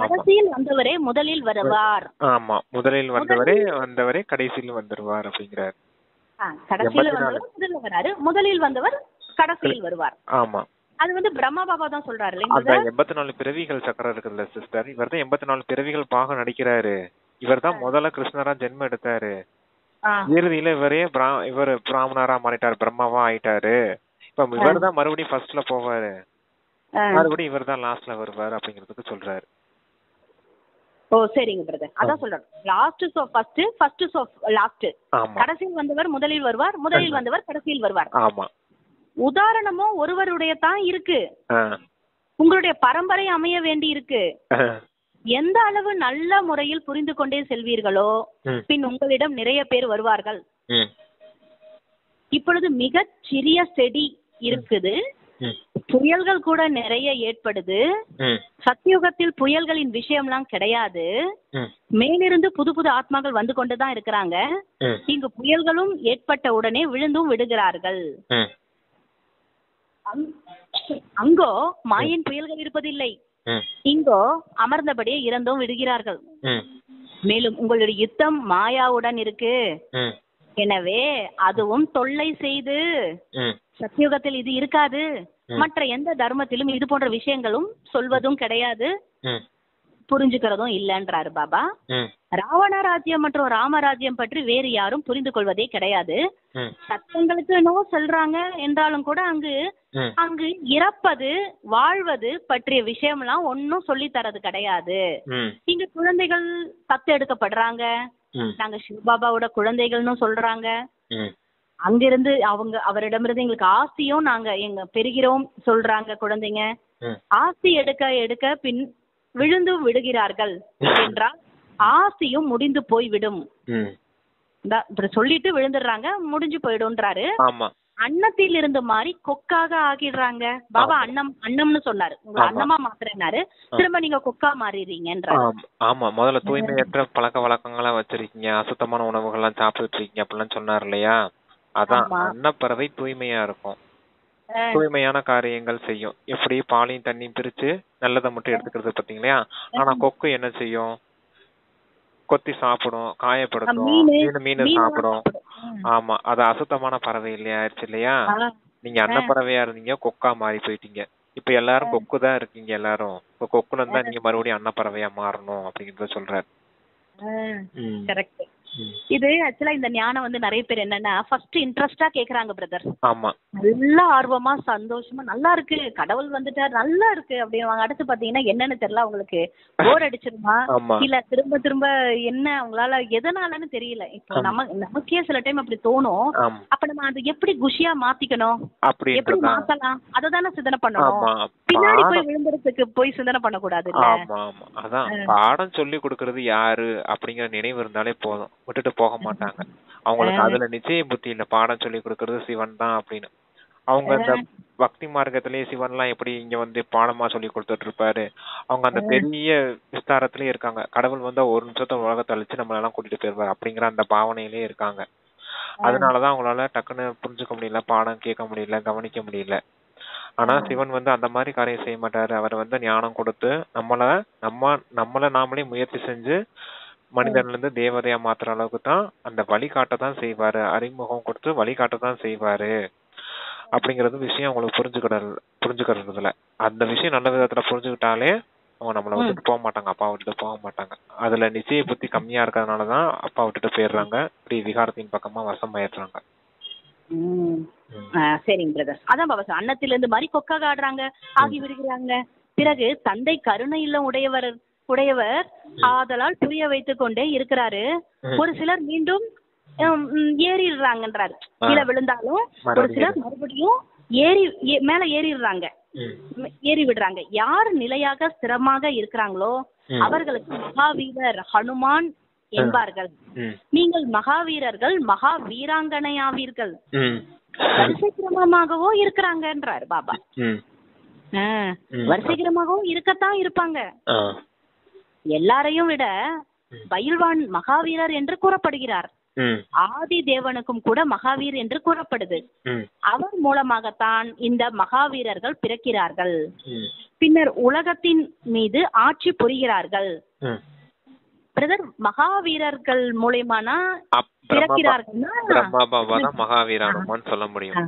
கடைசியில் வந்தவரே முதலில் வருவார். ஆமா, முதலில் வந்தவரே கடைசியில் வந்துருவார் அப்படிங்கிறார். கடைசியில் வந்தவர் முதல்ல வராரு, முதலில் வந்தவர் கடைசியில் வருவார். ஆமா, அது வந்து பிரம்மா பாபா தான் சொல்றாரு இல்லைங்களா? அந்த 84 பிறவிகள் சக்கரம் இருக்குல்ல சிஸ்டர், இவர் தான் 84 பிறவிகள் பாகம் நடிக்கிறாரு. இவர் தான் முதல்ல கிருஷ்ணரா ஜென்மம் எடுத்தாரு. இறுதியில இவர் பிராமணரா மாறிட்டாரு, பிரம்மாவா ஆயிட்டாரு. இப்ப இவர் தான் மறுபடியும் ஃபர்ஸ்ட்ல போவாரு, மறுபடியும் இவர் தான் லாஸ்ட்ல வருவாரு அப்படிங்கிறதுக்கு சொல்றாரு. ஓ சரிங்க பிரதர், அதான் சொல்றேன். Last so first, first so last, கடைசியில் வந்தவர் முதலில் வருவார், முதலில் வந்தவர் கடைசியில் வருவார். ஆமா, உதாரணமும் ஒருவருடைய தான் இருக்கு. உங்களுடைய பரம்பரை அமைய வேண்டி இருக்கு. எந்த அளவு நல்ல முறையில் புரிந்து கொண்டே செல்வீர்களோ பின் உங்களிடம் நிறைய பேர் வருவார்கள். இப்பொழுது மிக சிறிய செடி இருக்குது, புயல்கள் கூட நிறைய ஏற்படுது. சத்தியுகத்தில் புயல்களின் விஷயம்லாம் கிடையாது. மேலிருந்து புது புது ஆத்மாக்கள் வந்து கொண்டுதான் இருக்கிறாங்க. இங்கு புயல்களும் ஏற்பட்ட உடனே விழுந்தும் விடுகிறார்கள். அங்கோ மாயின் புயல்கள் இருப்பதில்லை, இங்கோ அமர்ந்தபடியே இறந்தும் விடுகிறார்கள். மேலும் உங்களுடைய யுத்தம் மாயாவுடன் இருக்கு. எனவே அதுவும் தொல்லை செய்து, சத்தியுகத்தில் இது இருக்காது, மற்ற எந்த தர்மத்திலும் இது போன்ற விஷயங்களும் சொல்வதும் கிடையாது, புரிஞ்சுக்கிறதும் இல்லன்றாரு பாபா. ராவண ராஜ்யம் மற்றும் ராமராஜ்யம் பற்றி வேறு யாரும் புரிந்து கொள்வதே கிடையாது. சத்தங்களுக்கு என்னவோ சொல்றாங்க என்றாலும் கூட அங்கு இறப்பது வாழ்வது பற்றிய விஷயம்லாம் ஒன்னும் சொல்லி தரது கிடையாது. இங்க குழந்தைகள் தத்து எடுக்கப்படுறாங்க, நாங்க சிவபாபாவோட குழந்தைகள்னு சொல்றாங்க. அங்கிருந்து அவரிடமிருந்து எங்களுக்கு ஆஸ்தியும் நாங்க பெறுகிறோம் சொல்றாங்க குழந்தைங்க. ஆஸ்தி எடுக்க எடுக்க பின் விழுந்து விடுகிறார்கள் என்றால் ஆஸ்தியும் முடிந்து போய்விடும். சொல்லிட்டு விழுந்துடுறாங்க, முடிஞ்சு போயிடும்ன்றாரு. அன்னத்தில் இருந்து மாறி கொக்காக ஆகிடுறாங்க. பாபா அன்னம்னு சொன்னாரு, உங்களை அன்னமா மாத்துறேன்னாரு, திரும்ப நீங்க கொக்கா மாறிடுறீங்கன்றாரு. ஆமா, முதல்ல தூய்மையற்ற பழக்க வழக்கங்களா வச்சிருக்கீங்க, அசுத்தமான உணவுகள்லாம் சாப்பிட்டு இருக்கீங்க அப்படிலாம் சொன்னார் இல்லையா? அதான் அன்னப்பறவை தூய்மையா இருக்கும், தூய்மையான காரியங்கள் செய்யும். எப்படி பாலையும் தண்ணியும் பிரிச்சு நல்லதை மட்டும் எடுத்துக்கிறது பாத்தீங்களா? ஆனா கொக்கு என்ன செய்யும்? கொத்தி சாப்பிடும், காயப்படுத்தும், மீன் சாப்பிடும். ஆமா, அது அசுத்தமான பறவை இல்லையா ஆயிடுச்சு இல்லையா? நீங்க அன்னப்பறவையா இருந்தீங்க, கொக்கா மாறி போயிட்டீங்க. இப்ப எல்லாரும் கொக்கு தான் இருக்கீங்க. எல்லாரும் இப்ப கொக்குல இருந்தா நீங்க மறுபடியும் அன்னப்பறவையா மாறணும் அப்படிங்கறத சொல்றாரு. கரெக்ட். இது ஆக்சுவலா இந்த ஞானம் வந்து நிறைய பேர் என்னன்னா ஃபர்ஸ்ட் இன்ட்ரெஸ்டா கேக்குறாங்க பிரதர். ஆமா, நல்லா ஆர்வமா சந்தோஷமா நல்லா இருக்கு, கடவுள் வந்துட்டார் நல்லா இருக்கு அப்படின்வாங்க. அடுத்து பாத்தீங்கன்னா என்னன்னு தெரியல, அவங்களுக்கு போர் அடிச்சிருமா இல்ல திரும்ப திரும்ப என்ன அவங்களால எதனாலன்னு தெரியல. இப்போ நமக்கே சில டைம் அப்படி தோணும். அப்ப நம்ம அதை எப்படி குஷியா மாத்திக்கணும், எப்படி மாத்தலாம், அததானே சிந்தனை பண்ணணும். பின்னாடி போய் விழுந்துறதுக்கு போய் சிந்தனை பண்ணக்கூடாது. அதான் பாடம் சொல்லி கொடுக்கறது யாரு அப்படிங்கிற நினைவு இருந்தாலே போதும், விட்டுட்டு போக மாட்டாங்க. அவங்களுக்கு அதுல நிச்சய புத்தி இல்ல, பாடம் சொல்லி கொடுக்கறது சிவன் தான் அப்படின்னு. அவங்க அந்த பக்தி மார்க்கத்திலேயே சிவன் எல்லாம் எப்படி இங்க வந்து பாடமா சொல்லி கொடுத்துட்டு இருப்பாரு. அவங்க அந்த பெரிய விஸ்தாரத்திலேயே இருக்காங்க. கடவுள் வந்து ஒரு நிமிஷத்தை உலகத்தை அழிச்சு நம்மள எல்லாம் கூட்டிட்டு போயிருவாரு அப்படிங்கிற அந்த பாவனையிலேயே இருக்காங்க. அதனாலதான் அவங்களால டக்குன்னு புரிஞ்சுக்க முடியல, பாடம் கேட்க முடியல, கவனிக்க முடியல. ஆனா சிவன் வந்து அந்த மாதிரி காரியம் செய்ய மாட்டாரு. அவர் வந்து ஞானம் கொடுத்து நம்மள நாமளே முயற்சி செஞ்சு மனிதன்ல இருந்து தேவதையா மாத்துற அளவுக்கு தான் அந்த வழிகாட்டதான் செய்வாரு. அறிமுகம் கொடுத்து வழிகாட்டதான் செய்வாரு அப்படிங்கறது விஷயம் அவங்களுக்கு புரிஞ்சுக்கிறதுல அந்த விஷயம் நல்ல விதத்துல புரிஞ்சுக்கிட்டாலே அவங்க நம்மள விட்டுட்டு போக மாட்டாங்க, அப்பா விட்டுட்டு போக மாட்டாங்க. அதுல நிச்சய புத்தி கம்மியா இருக்கிறதுனாலதான் அப்பா விட்டுட்டு போயிடுறாங்க, இப்படி விகாரத்தின் பக்கமா வசமாயிடுறாங்க. சரிங்க பிரதர். அதான் பாபா அன்னத்திலிருந்து மாதிரி கொக்காக ஆடுறாங்க, ஆகி விடுகிறாங்க. பிறகு தந்தை கருணை இல்லம் உடையவர் ஆதலால் புரிய வைத்துக் கொண்டே இருக்கிறாரு. ஒரு சிலர் மீண்டும் ஏறிடுறாங்கன்றாரு. கீழே விழுந்தாலும் ஒரு சிலர் மறுபடியும் மேல ஏறி விடுறாங்க. யார் நிலையாக ஸ்திரமாக இருக்கிறாங்களோ அவர்களுக்கு மகாவீரர் ஹனுமான் என்பார்கள். நீங்கள் மகாவீரர்கள் மகா வீராங்கனையாவீர்கள். வரிசை கிரமமாகவோ இருக்கிறாங்கன்றாரு பாபா. வரிசை கிரமமாகவும் இருக்கத்தான் இருப்பாங்க. எல்லாரையும் விட பயில்வான் மகாவீரர் என்று கூறப்படுகிறார். ம் ஆதி தேவனுக்கும் கூட மகாவீர் என்று கூறப்படுது. ம் அவர் மூலமாகத்தான் இந்த மகாவீரர்கள் பிறக்கிறார்கள். ம் பின்னர் உலகத்தின் மீது ஆட்சி புரிகிறார்கள். ம் பிரதர், மகாவீரர்கள் மூலியமானா பிரம்மா பிறக்கிறார்கள்னா பாபா தான் மகாவீர அனுமான் சொல்ல முடியும். ஆ,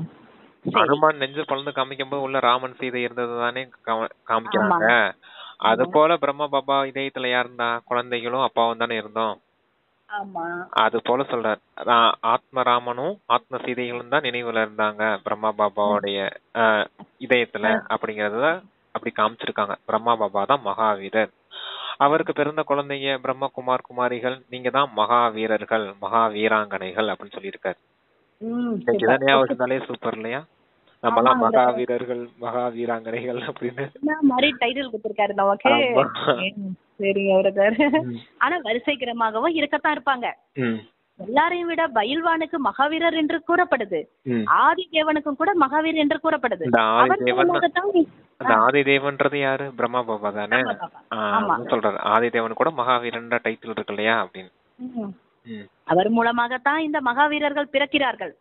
சரி. அனுமான் நெஞ்சு பழந்து காமிக்கும் போது உள்ள ராமன் சீதை இருந்தது தானே காமிக்கிறாங்க. ஆமா. அது போல பிரம்ம பாபா இதயத்துல யார் இருந்தா? குழந்தைகளும் அப்பாவும் தானே இருந்தோம். ஆமா. அது போல சொல்றார். ஆத்ம ராமனும் ஆத்ம சீதைகளும் தான் நினைவுல இருந்தாங்க பிரம்மா பாபாவுடைய இதயத்துல அப்படிங்கறத அப்படி காமிச்சிருக்காங்க. பிரம்மா பாபா தான் மகாவீரர். அவருக்கு பிறந்த குழந்தைங்க பிரம்மகுமார் குமாரிகள், நீங்க தான் மகாவீரர்கள் மகாவீராங்கனைகள் அப்படின்னு சொல்லியிருக்காரு. இன்னைக்குதான் ஞாபகம் இருந்தாலே சூப்பர் இல்லையா? நம்மலாம் மகாவீரர்கள் மகாவீராங்கனைகள் அப்படின்னு மாதிரி டைட்டில் கொடுத்திருக்காரு நமக்கு. சரிங்க பிரதர். ஆனா வரிசை கிரமாகவும் இருக்கத்தான் இருப்பாங்க. எல்லாரையும் விட பயில்வானுக்கு மகாவீரர் என்று கூறப்படுது. ஆதி தேவனுக்கும் கூட மகாவீர் என்று கூறப்படுது. ஆதி தேவன்றது யாரு? பிரம்மா பாபா தானே சொல்றாரு. ஆதி தேவன் கூட மகாவீரன் டைட்டில் இருக்கு இல்லையா அப்படின்னு. அவர் மூலமாகத்தான் இந்த மகாவீரர்கள் பிறக்கிறார்கள்.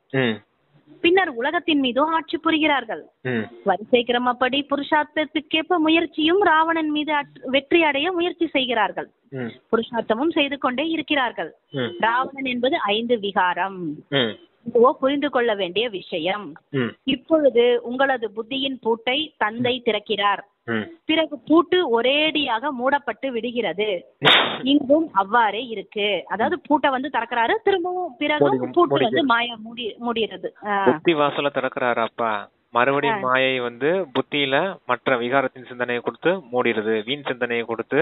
பின்னர் உலகத்தின் மீதும் ஆட்சி புரிகிறார்கள். வரிசை கிரமப்படி புருஷார்த்தத்துக்கேற்ப முயற்சியும் ராவணன் மீது வெற்றி அடைய முயற்சி செய்கிறார்கள். புருஷார்த்தமும் செய்து கொண்டே இருக்கிறார்கள். ராவணன் என்பது 5 விகாரம். புரிந்து கொள்ள வேண்டிய விஷயம். இப்பொழுது உங்களது புத்தியின் பூட்டை தந்தை திறக்கிறார். பிறகு பூட்டு ஒரேடியாக மூடப்பட்டு விடுகிறது. இங்கும் அவ்வாறே இருக்கு. அதாவது பூட்டை வந்து திறக்கிறாரு, திரும்பவும் பிறகு பூட்டு வந்து மாயா மூடிடுது. புத்தி வாசல திறக்கிறாரு அப்பா. மறுபடியும் மாயை வந்து புத்தியில மற்ற விகாரத்தின் சிந்தனையை கொடுத்து மூடிடுது. வீண் சிந்தனையை கொடுத்து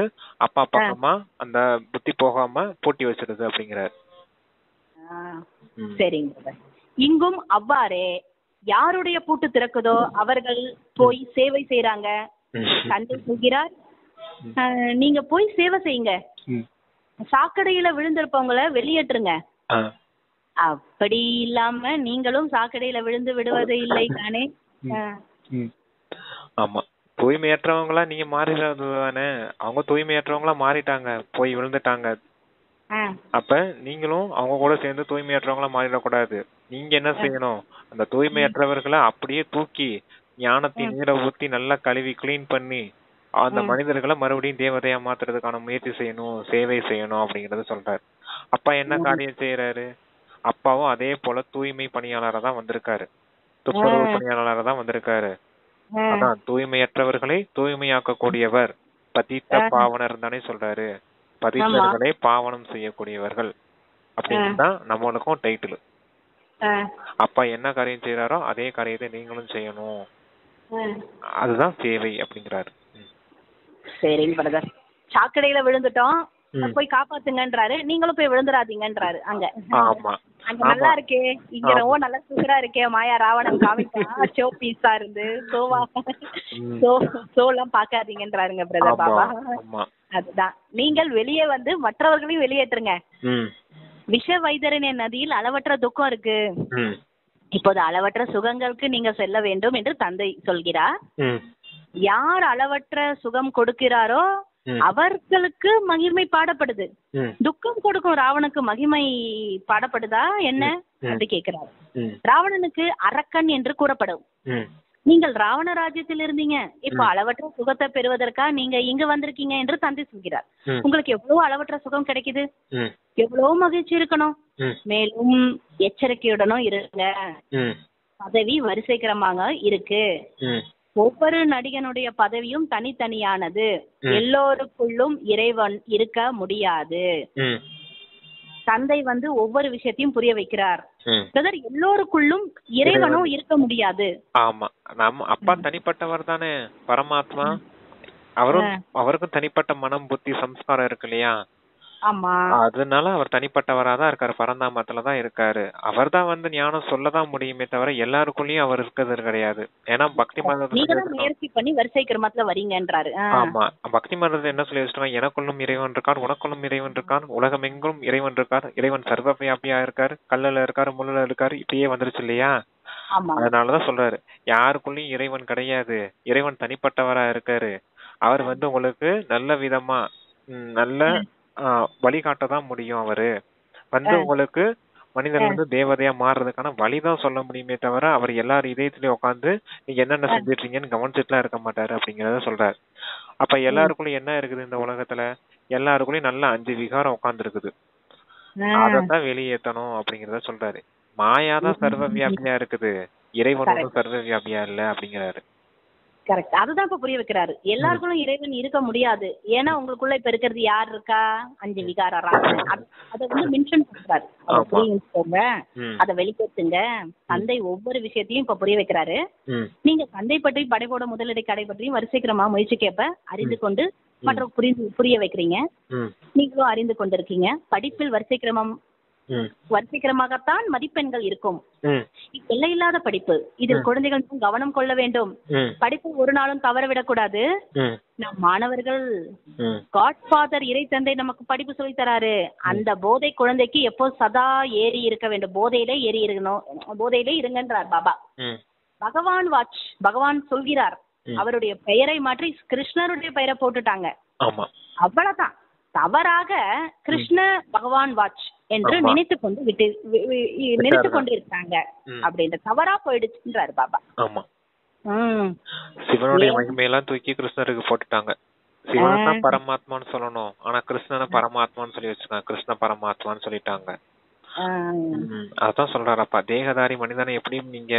அப்பா பக்கமா அந்த புத்தி போகாம பூட்டி வச்சிருது அப்படிங்கிறார். சரிங்க. இங்கும் அவ்வாறே யாருடைய பூட்டு திறக்குதோ அவர்கள் போய் சேவை செய்யறாங்க. தந்தை சொல்கிறார், நீங்க போய் சேவை செய்யுங்க. சாக்கடையில விழுந்திருப்பவங்கள வெளியேற்றுங்க. அப்படி இல்லாம நீங்களும் சாக்கடையில விழுந்து விடுவது இல்லை தானே? ஆமா, தூய்மையற்றவங்களா நீங்க மாறிடுறது தானே. அவங்க தூய்மையற்றவங்களா மாறிட்டாங்க, போய் விழுந்துட்டாங்க. அப்ப நீங்களும் அவங்க கூட சேர்ந்து தூய்மையற்றவங்களா மாறிடக்கூடாது. நீங்க என்ன செய்யணும்? அந்த தூய்மையற்றவர்களை அப்படியே தூக்கி ஞானத்தின் நீரை ஊத்தி நல்லா கழுவி கிளீன் பண்ணி அந்த மனிதர்களை மறுபடியும் தேவதையா மாத்துறதுக்கான முயற்சி செய்யணும், சேவை செய்யணும் அப்படிங்கறத சொல்றாரு. அப்பா என்ன காரியம் செய்யறாரு? அப்பாவும் அதே போல தூய்மை பணியாளரா தான் வந்திருக்காரு, துப்புரவு பணியாளராக தான் வந்திருக்காரு. அதான் தூய்மையற்றவர்களை தூய்மையாக்க கூடியவர், பதித்த பாவனர் தானே சொல்றாரு. பதித்தவர்களை பாவனம் செய்யக்கூடியவர்கள் அப்படின்னு தான் நம்மளுக்கும் டைட்டில். அப்பா என்ன காரியம் செய்யறாரோ அதே காரியத்தை நீங்களும் செய்யணும், அதுதான் சேவை அப்படிங்கிறாரு. சரிங்க பிரதர். சாக்கடையில விழுந்துட்டோம், போய் காப்பாத்துங்கன்றாரு. நீங்களும் போய் விழுந்துடாதீங்கன்றாரு. அங்க அங்க நல்லா இருக்கே, இங்க ரொம்ப நல்லா சூப்பரா இருக்கே, மாயா ராவணன் காமிக்கா ஷோ பீஸா இருந்து சோலாம் பாக்காதீங்கன்றாருங்க பிரதர் பாபா. அதுதான், நீங்கள் வெளியே வந்து மற்றவர்களையும் வெளியேற்றுங்க. விஷ வைதரனிய நதியில் அளவற்ற துக்கம் இருக்கு, இப்போது அளவற்ற சுகங்களுக்கு நீங்க செல்ல வேண்டும் என்று தந்தை சொல்கிறார். யார் அளவற்ற சுகம் கொடுக்கிறாரோ அவர்களுக்கு மகிமை பாடப்படுது. துக்கம் கொடுக்கும் ராவனுக்கு மகிமை பாடப்படுதா என்ன அப்படி கேட்கிறார். ராவணனுக்கு அரக்கன் என்று கூறப்படும். நீங்கள் ராவண ராஜ்யத்தில் இருந்தீங்க, இப்ப அளவற்ற சுகத்தை பெறுவதற்கா நீங்க இங்க வந்திருக்கீங்க என்று தந்தை சொல்கிறார். உங்களுக்கு எவ்வளவு அளவற்ற சுகம் கிடைக்குது, எவ்வளவு மகிழ்ச்சி இருக்கணும். மேலும் எச்சரிக்கையுடனும் இருங்க. பதவி வரிசைக்கிரமாக இருக்கு. ஒவ்வொரு நடிகனுடைய பதவியும் தனித்தனியானது. எல்லோருக்குள்ளும் இறைவன் இருக்க முடியாது. தந்தை வந்து ஒவ்வொரு விஷயத்தையும் புரிய வைக்கிறார். எல்லோருக்குள்ளும் இறைவனும் இருக்க முடியாது. ஆமா, நம்ம அப்பா தனிப்பட்டவர் தானே, பரமாத்மா. அவருக்கும் தனிப்பட்ட மனம் புத்தி சம்ஸ்காரம் இருக்கு இல்லையா? ஆமா, அதனால அவர் தனிப்பட்டவரா தான் இருக்காரு, பரந்தாமத்துல தான் இருக்காரு. அவர் தான் வந்து ஞானம் சொல்லதான் முடியுமே தவிர எல்லாருக்குள்ளயும் அவர் இருக்கிறது கிடையாது. ஏன்னா பக்தி மதத்துல முயற்சி பண்ணி வரிசை கிரமத்துல வரீங்கன்றாரு. ஆமா, பக்தி மதத்துல என்ன சொல்லி வச்சிருக்காங்க? எனக்குள்ளும் இறைவன் இருக்கார், உனக்குள்ளும் இறைவன் இருக்கார், உலகம் எங்கும் இறைவன் இருக்கார், இறைவன் சர்வ வியாபியா இருக்காரு, கல்லுல இருக்காரு, முள்ளுல இருக்காரு, இப்படியே வந்துருச்சு இல்லையா? அதனாலதான் சொல்றாரு, யாருக்குள்ளயும் இறைவன் கிடையாது, இறைவன் தனிப்பட்டவரா இருக்காரு. அவர் வந்து உங்களுக்கு நல்ல விதமா நல்ல வழிகாட்டதான் முடியும். அவரு வந்து உங்களுக்கு மனிதர் வந்து தேவதையா மாறுறதுக்கான வழிதான் சொல்ல முடியுமே தவிர அவர் எல்லார் இதயத்திலயும் உட்காந்து நீங்க என்னென்ன செஞ்சிட்டீங்கன்னு கவனிச்சுட்டுலாம் இருக்க மாட்டாரு அப்படிங்கறத சொல்றாரு. அப்ப எல்லாருக்குள்ளயும் என்ன இருக்குது இந்த உலகத்துல? எல்லாருக்குள்ளயும் நல்ல 5 விகாரம் உட்கார்ந்து இருக்குது. அதத்தான் வெளியேத்தணும் அப்படிங்கறத சொல்றாரு. மாயாதான் சர்வ வியாபியா இருக்குது, இறைவன் ஒன்றும் சர்வ வியாபியா இல்ல அப்படிங்கிறாரு. கரெக்ட். அதுதான் இப்ப புரிய வைக்கிறாரு. எல்லாருக்குள்ளும் இறைவன் இருக்க முடியாது. ஏன்னா உங்களுக்குள்ள இப்ப இருக்கிறது யார் இருக்கா? 5 விகார ராசன். அத வந்து மென்ஷன் பண்றாரு. அத புரிஞ்சுக்கோங்க, அத வெளிப்படுத்துங்க. தந்தை ஒவ்வொரு விஷயத்தையும் இப்ப புரிய வைக்கிறாரு. நீங்க தந்தை பற்றி, படைப்போட முதலிடை கடை பற்றியும் வரிசைக்கிரமா முயற்சி கேப்ப அறிந்து கொண்டு மற்ற புரிய வைக்கிறீங்க. நீங்களும் அறிந்து கொண்டிருக்கீங்க. படிப்பில் வரிசைக்கிரமாகத்தான் மதிப்பெண்கள் இருக்கும். எல்லையில்லாத படிப்பு. இதில் குழந்தைகள் கவனம் கொள்ள வேண்டும். படிப்பு ஒரு நாளும் தவறவிடக்கூடாது. நம் மாணவர்கள் காட்ஃபாதர் இறை தந்தை நமக்கு படிப்பு சொல்லி தராரு. அந்த போதை குழந்தைக்கு எப்போ சதா ஏறி இருக்க வேண்டும். போதையிலே ஏறி இருக்கணும், போதையிலே இருங்கன்றார் பாபா. பகவான் சொல்கிறார். அவருடைய பெயரை மாற்றி கிருஷ்ணருடைய பெயரை போட்டுட்டாங்க. அவ்வளவுதான். தவறாக கிருஷ்ண பகவான் வாட்ச் என்று நினைத்து கொண்டு இருக்காங்க அப்படின்ற தவறா போயிடுச்சுன்றாரு பாபா. ஆமா, சிவனுடைய மகிமையெல்லாம் தூக்கி கிருஷ்ணருக்கு போட்டுட்டாங்க. சிவன் தான் பரமாத்மான்னு சொல்லணும், ஆனா கிருஷ்ணனை பரமாத்மான்னு சொல்லி வச்சிருக்காங்க. கிருஷ்ண பரமாத்மான்னு சொல்லிட்டாங்க. அதான் சொல்றாரப்பா, தேகதாரி மனிதனை எப்படியும் நீங்க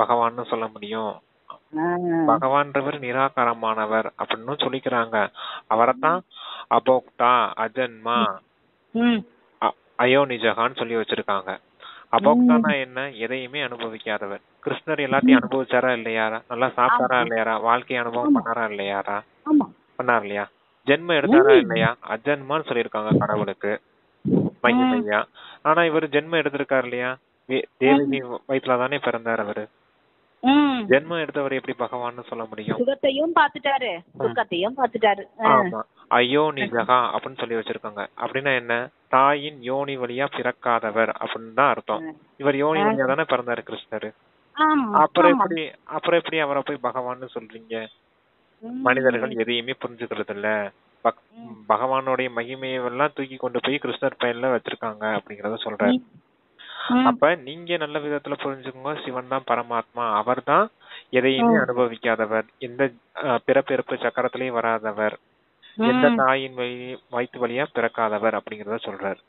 பகவான்னு சொல்ல முடியும். பகவான்றவர் நிராகாரமானவர் அப்படின்னு சொல்லிக்கிறாங்க. அவரைத்தான் அபோக்தா, அஜன்மா, அயோனிஜகான்னு சொல்லி வச்சிருக்காங்க. அபோக்தானா என்ன? எதையுமே அனுபவிக்காதவர். கிருஷ்ணர் எல்லாத்தையும் அனுபவிச்சாரா இல்லையாரா? நல்லா சாப்பிட்டாரா இல்லையாரா? வாழ்க்கை அனுபவம் பண்ணாரா இல்லையாரா? பண்ணார் இல்லையா? ஜென்மம் எடுத்தாரா இல்லையா? அஜன்மான்னு சொல்லியிருக்காங்க கடவுளுக்கு மகிமையா. ஆனா இவர் ஜென்மம் எடுத்திருக்காரு இல்லையா? தேவகி வயிற்றுல தானே பிறந்தார் அவரு. ஜென்மம் எடுத்தவர் எப்படி பகவான்னு சொல்ல முடியும்? சுகத்தையும் பாத்துட்டாரு, துக்கத்தையும் பாத்துட்டாரு. ஆமா, அயோனிஜகா அப்படின்னு சொல்லி வச்சிருக்காங்க. அப்படின்னா என்ன? தாயின் யோனி வழியா பிறக்காதவர் அப்படின்னு தான் அர்த்தம். இவர் யோனி வழியா தானே பிறந்தாரு கிருஷ்ணரு. அப்புறம் எப்படி அவரை போய் பகவான்னு சொல்றீங்க? மனிதர்கள் எதையுமே புரிஞ்சுக்கிறது இல்ல. பகவானுடைய மகிமையெல்லாம் தூக்கி கொண்டு போய் கிருஷ்ணர் பையன்ல வச்சிருக்காங்க அப்படிங்கறத சொல்றாரு. அப்ப நீங்க நல்ல விதத்துல புரிஞ்சுக்கோங்க, சிவன் தான் பரமாத்மா. அவர் தான் எதையுமே அனுபவிக்காதவர், எந்த பிறப்பிறப்பு சக்கரத்திலயும் வராதவர், எந்த தாயின் வயிற்று வழியா பிறக்காதவர் அப்படிங்கறத சொல்றாரு.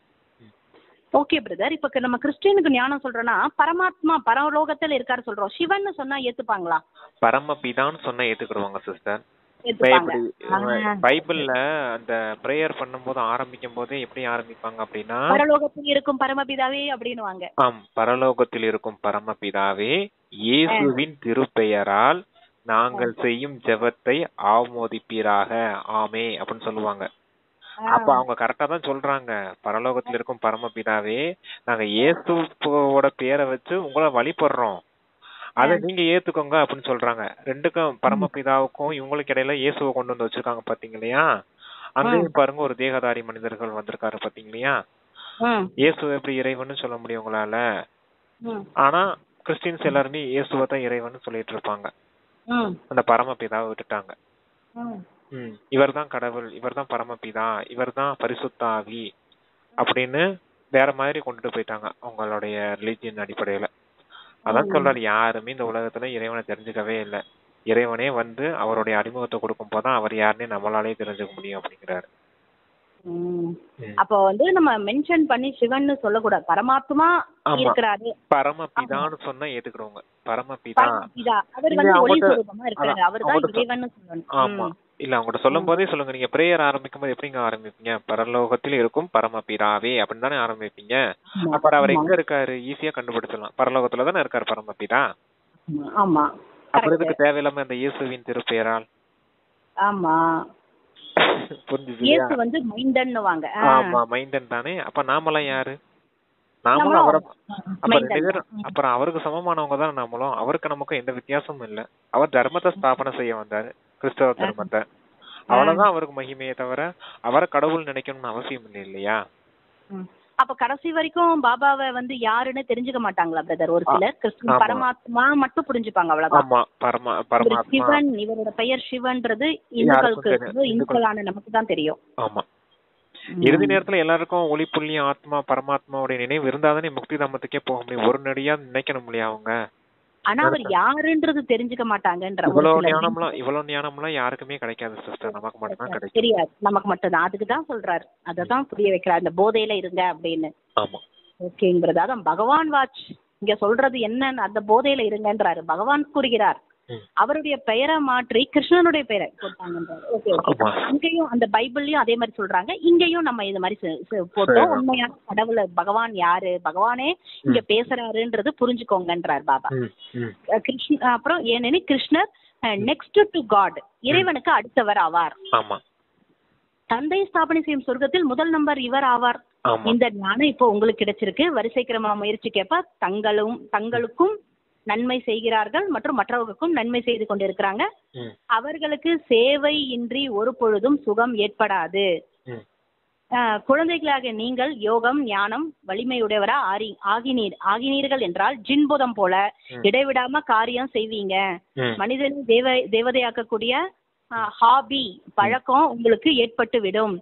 ஓகே பிரதர், இப்ப நம்ம கிறிஸ்டியனுக்கு ஞானம் சொல்றோம்னா பரமாத்மா பரலோகத்துல இருக்காரு சொல்றோம். சிவன் சொன்னா ஏத்துப்பாங்களா? பரமபிதான்னு சொன்னா ஏத்துக்கிடுவாங்க சிஸ்டர். பைபிள்ல அந்த பிரேயர் பண்ணும்போது ஆரம்பிக்கும் போதே எப்படி ஆரம்பிப்பாங்க அப்படின்னா, பரலோகத்தில் இருக்கும் பரமபிதாவே அப்படின்னுவாங்க. ஆம், பரலோகத்தில் இருக்கும் பரமபிதாவே, இயேசுவின் திருப்பெயரால் நாங்கள் செய்யும் ஜெபத்தை ஆமோதிப்பீராக, ஆமே அப்படின்னு சொல்லுவாங்க. அப்ப அவங்க கரெக்டா தான் சொல்றாங்க. பரலோகத்தில் இருக்கும் பரமபிதாவே, நாங்க இயேசுவோட பேரை வச்சு உங்களை வழிபடுறோம், அதை நீங்க ஏத்துக்கோங்க அப்படின்னு சொல்றாங்க. ரெண்டுக்கும் பரமபிதாவுக்கும் இவங்களுக்கு இடையில இயேசுவை கொண்டு வந்து வச்சிருக்காங்க பாத்தீங்க இல்லையா? அங்கேயும் பாருங்க, ஒரு தேகதாரி மனிதர்கள் வந்திருக்காரு பாத்தீங்க இல்லையா? இயேசு எப்படி இறைவன் சொல்ல முடியும் உங்களால? ஆனா கிறிஸ்டியன்ஸ் எல்லாருமே இயேசுவை தான் இறைவன் சொல்லிட்டு இருப்பாங்க. அந்த பரமபிதாவை விட்டுட்டாங்க. இவர் தான் கடவுள், இவர் தான் பரமபிதா, இவர் தான் பரிசுத்த ஆவி அப்படின்னு வேற மாதிரி கொண்டுட்டு போயிட்டாங்க அவங்களுடைய ரிலிஜியன் அடிப்படையில. அதான் சொல்றாரு, யாருமே இந்த உலகத்துல இறைவனை தெரிஞ்சுக்கவே இல்லை. இறைவனே வந்து அவருடைய அறிமுகத்தை கொடுக்கும் போதான் அவர் யாருன்னே நம்மளாலே தெரிஞ்சுக்க முடியும் அப்படிங்கிறாரு. அப்ப வந்து நம்ம மென்ஷன் பண்ணி சிவன் சொல்லக்கூடாது, பரமாத்மா இருக்கிறாரு. பரமபிதான்னு சொன்னா ஏத்துக்கிறவங்க. பரமபிதா அவர் வந்து ஒளி சுரூபமா இருக்காரு, அவர்தான் இறைவன் சொல்லணும். ஆமா, இல்ல அவங்ககிட்ட சொல்லும் போதே சொல்லுங்க. நீங்க பிரேயர் ஆரம்பிக்கும் போது எப்படிங்க ஆரம்பிப்பீங்க? பரலோகத்தில் இருக்கும் பரமபிதாவே அப்படின்னு தானே ஆரம்பிப்பீங்க. அப்புறம் அவர் எங்க இருக்காரு ஈஸியா கண்டுபிடிச்சிடலாம். பரலோகத்துல தானே இருக்காரு பரமபிதா. ஆமா, அப்புறம் இதுக்கு தேவையில்லாம இந்த இயேசுவின் திருப்பெயரால். ஆமா, புரிஞ்சுது. வந்து மைண்டன். ஆமா, மைண்டன் தானே. அப்ப நாமெல்லாம் யாரு? நாமளும் அவரை அப்புறம் அவருக்கு சமமானவங்க தான் நாமளும். அவருக்கு நமக்கும் எந்த வித்தியாசமும் இல்ல. அவர் தர்மத்தை ஸ்தாபனை செய்ய வந்தாரு, கிறிஸ்தவ தர்மத்தை. அவ்வளவுதான் அவருக்கு மகிமையை தவிர அவரை கடவுள் நினைக்கணும்னு அவசியம் இல்லை இல்லையா? அப்ப கடைசி வரைக்கும் பாபாவை வந்து யாருன்னு தெரிஞ்சுக்க மாட்டாங்களா பிரதர்? ஒரு சிலர் கிறிஸ்து பரமாத்மா மட்டும் புரிஞ்சுப்பாங்க, அவ்வளவுதான். சிவன், இவரோட பெயர் சிவன்றது இந்துக்களுக்கு, இந்துக்களான நமக்கு தான் தெரியும். ஆமா, இறுதி நேரத்துல எல்லாருக்கும் ஒளி புள்ளியும் ஆத்மா பரமாத்மாவுடைய நினைவு இருந்தாதானே முக்தி தாமத்துக்கே போக முடியும். ஒரு நடியா நினைக்கணும் இல்லையா அவங்க? ஆனா அவர் யாருன்றது தெரிஞ்சுக்க மாட்டாங்கன்ற இவ்வளவு ஞானம்லாம் யாருக்குமே கிடைக்காது சிஸ்டர், நமக்கு மட்டும் தான் கிடைக்கும். தெரியாது, நமக்கு மட்டும் தான். அதுக்குதான் சொல்றாரு, அததான் புரிய வைக்கிறார், இந்த போதையில இருங்க அப்படின்னு. ஆமா, ஓகேங்கிறது அதான் பகவான் வாட்ச் இங்க சொல்றது என்னன்னு, அந்த போதையில இருங்கன்றாரு பகவான் கூறுகிறார். அவருடைய பெயரை மாற்றி கிருஷ்ணனுடைய பெயரை போட்டாங்கன்றாரு. ஓகே, இங்கேயும் அந்த பைபிள்லயும் அதே மாதிரி சொல்றாங்க, இங்கேயும் நம்ம இது மாதிரி போட்டோம். உண்மையான கடவுள பகவான் யாரு, பகவானே இங்க பேசுறாருன்றது புரிஞ்சுக்கோங்கன்றார் பாபா. கிருஷ்ண அப்புறம் ஏனெனில் கிருஷ்ணர் நெக்ஸ்ட் டு காட், இறைவனுக்கு அடுத்தவர் ஆவார். தந்தை ஸ்தாபனை செய்யும் சொர்க்கத்தில் முதல் நம்பர் இவர் ஆவார். இந்த ஞானம் இப்போ உங்களுக்கு கிடைச்சிருக்கு. வரிசை கிரம முயற்சி கேப்ப தங்களுக்கும் நன்மை செய்கிறார்கள் மற்றும் மற்றவர்களுக்கும் நன்மை செய்து கொண்டிருக்கிறாங்க. அவர்களுக்கு சேவை இன்றி ஒரு பொழுதும் சுகம் ஏற்படாது. குழந்தைகளாக நீங்கள் யோகம் ஞானம் வலிமையுடையவரா ஆகினீர்கள் என்றால் ஜின்புதம் போல இடைவிடாம காரியம் செய்வீங்க. மனிதனை தேவதையாக்கக்கூடிய ஹாபி பழக்கம் உங்களுக்கு ஏற்பட்டு விடும்.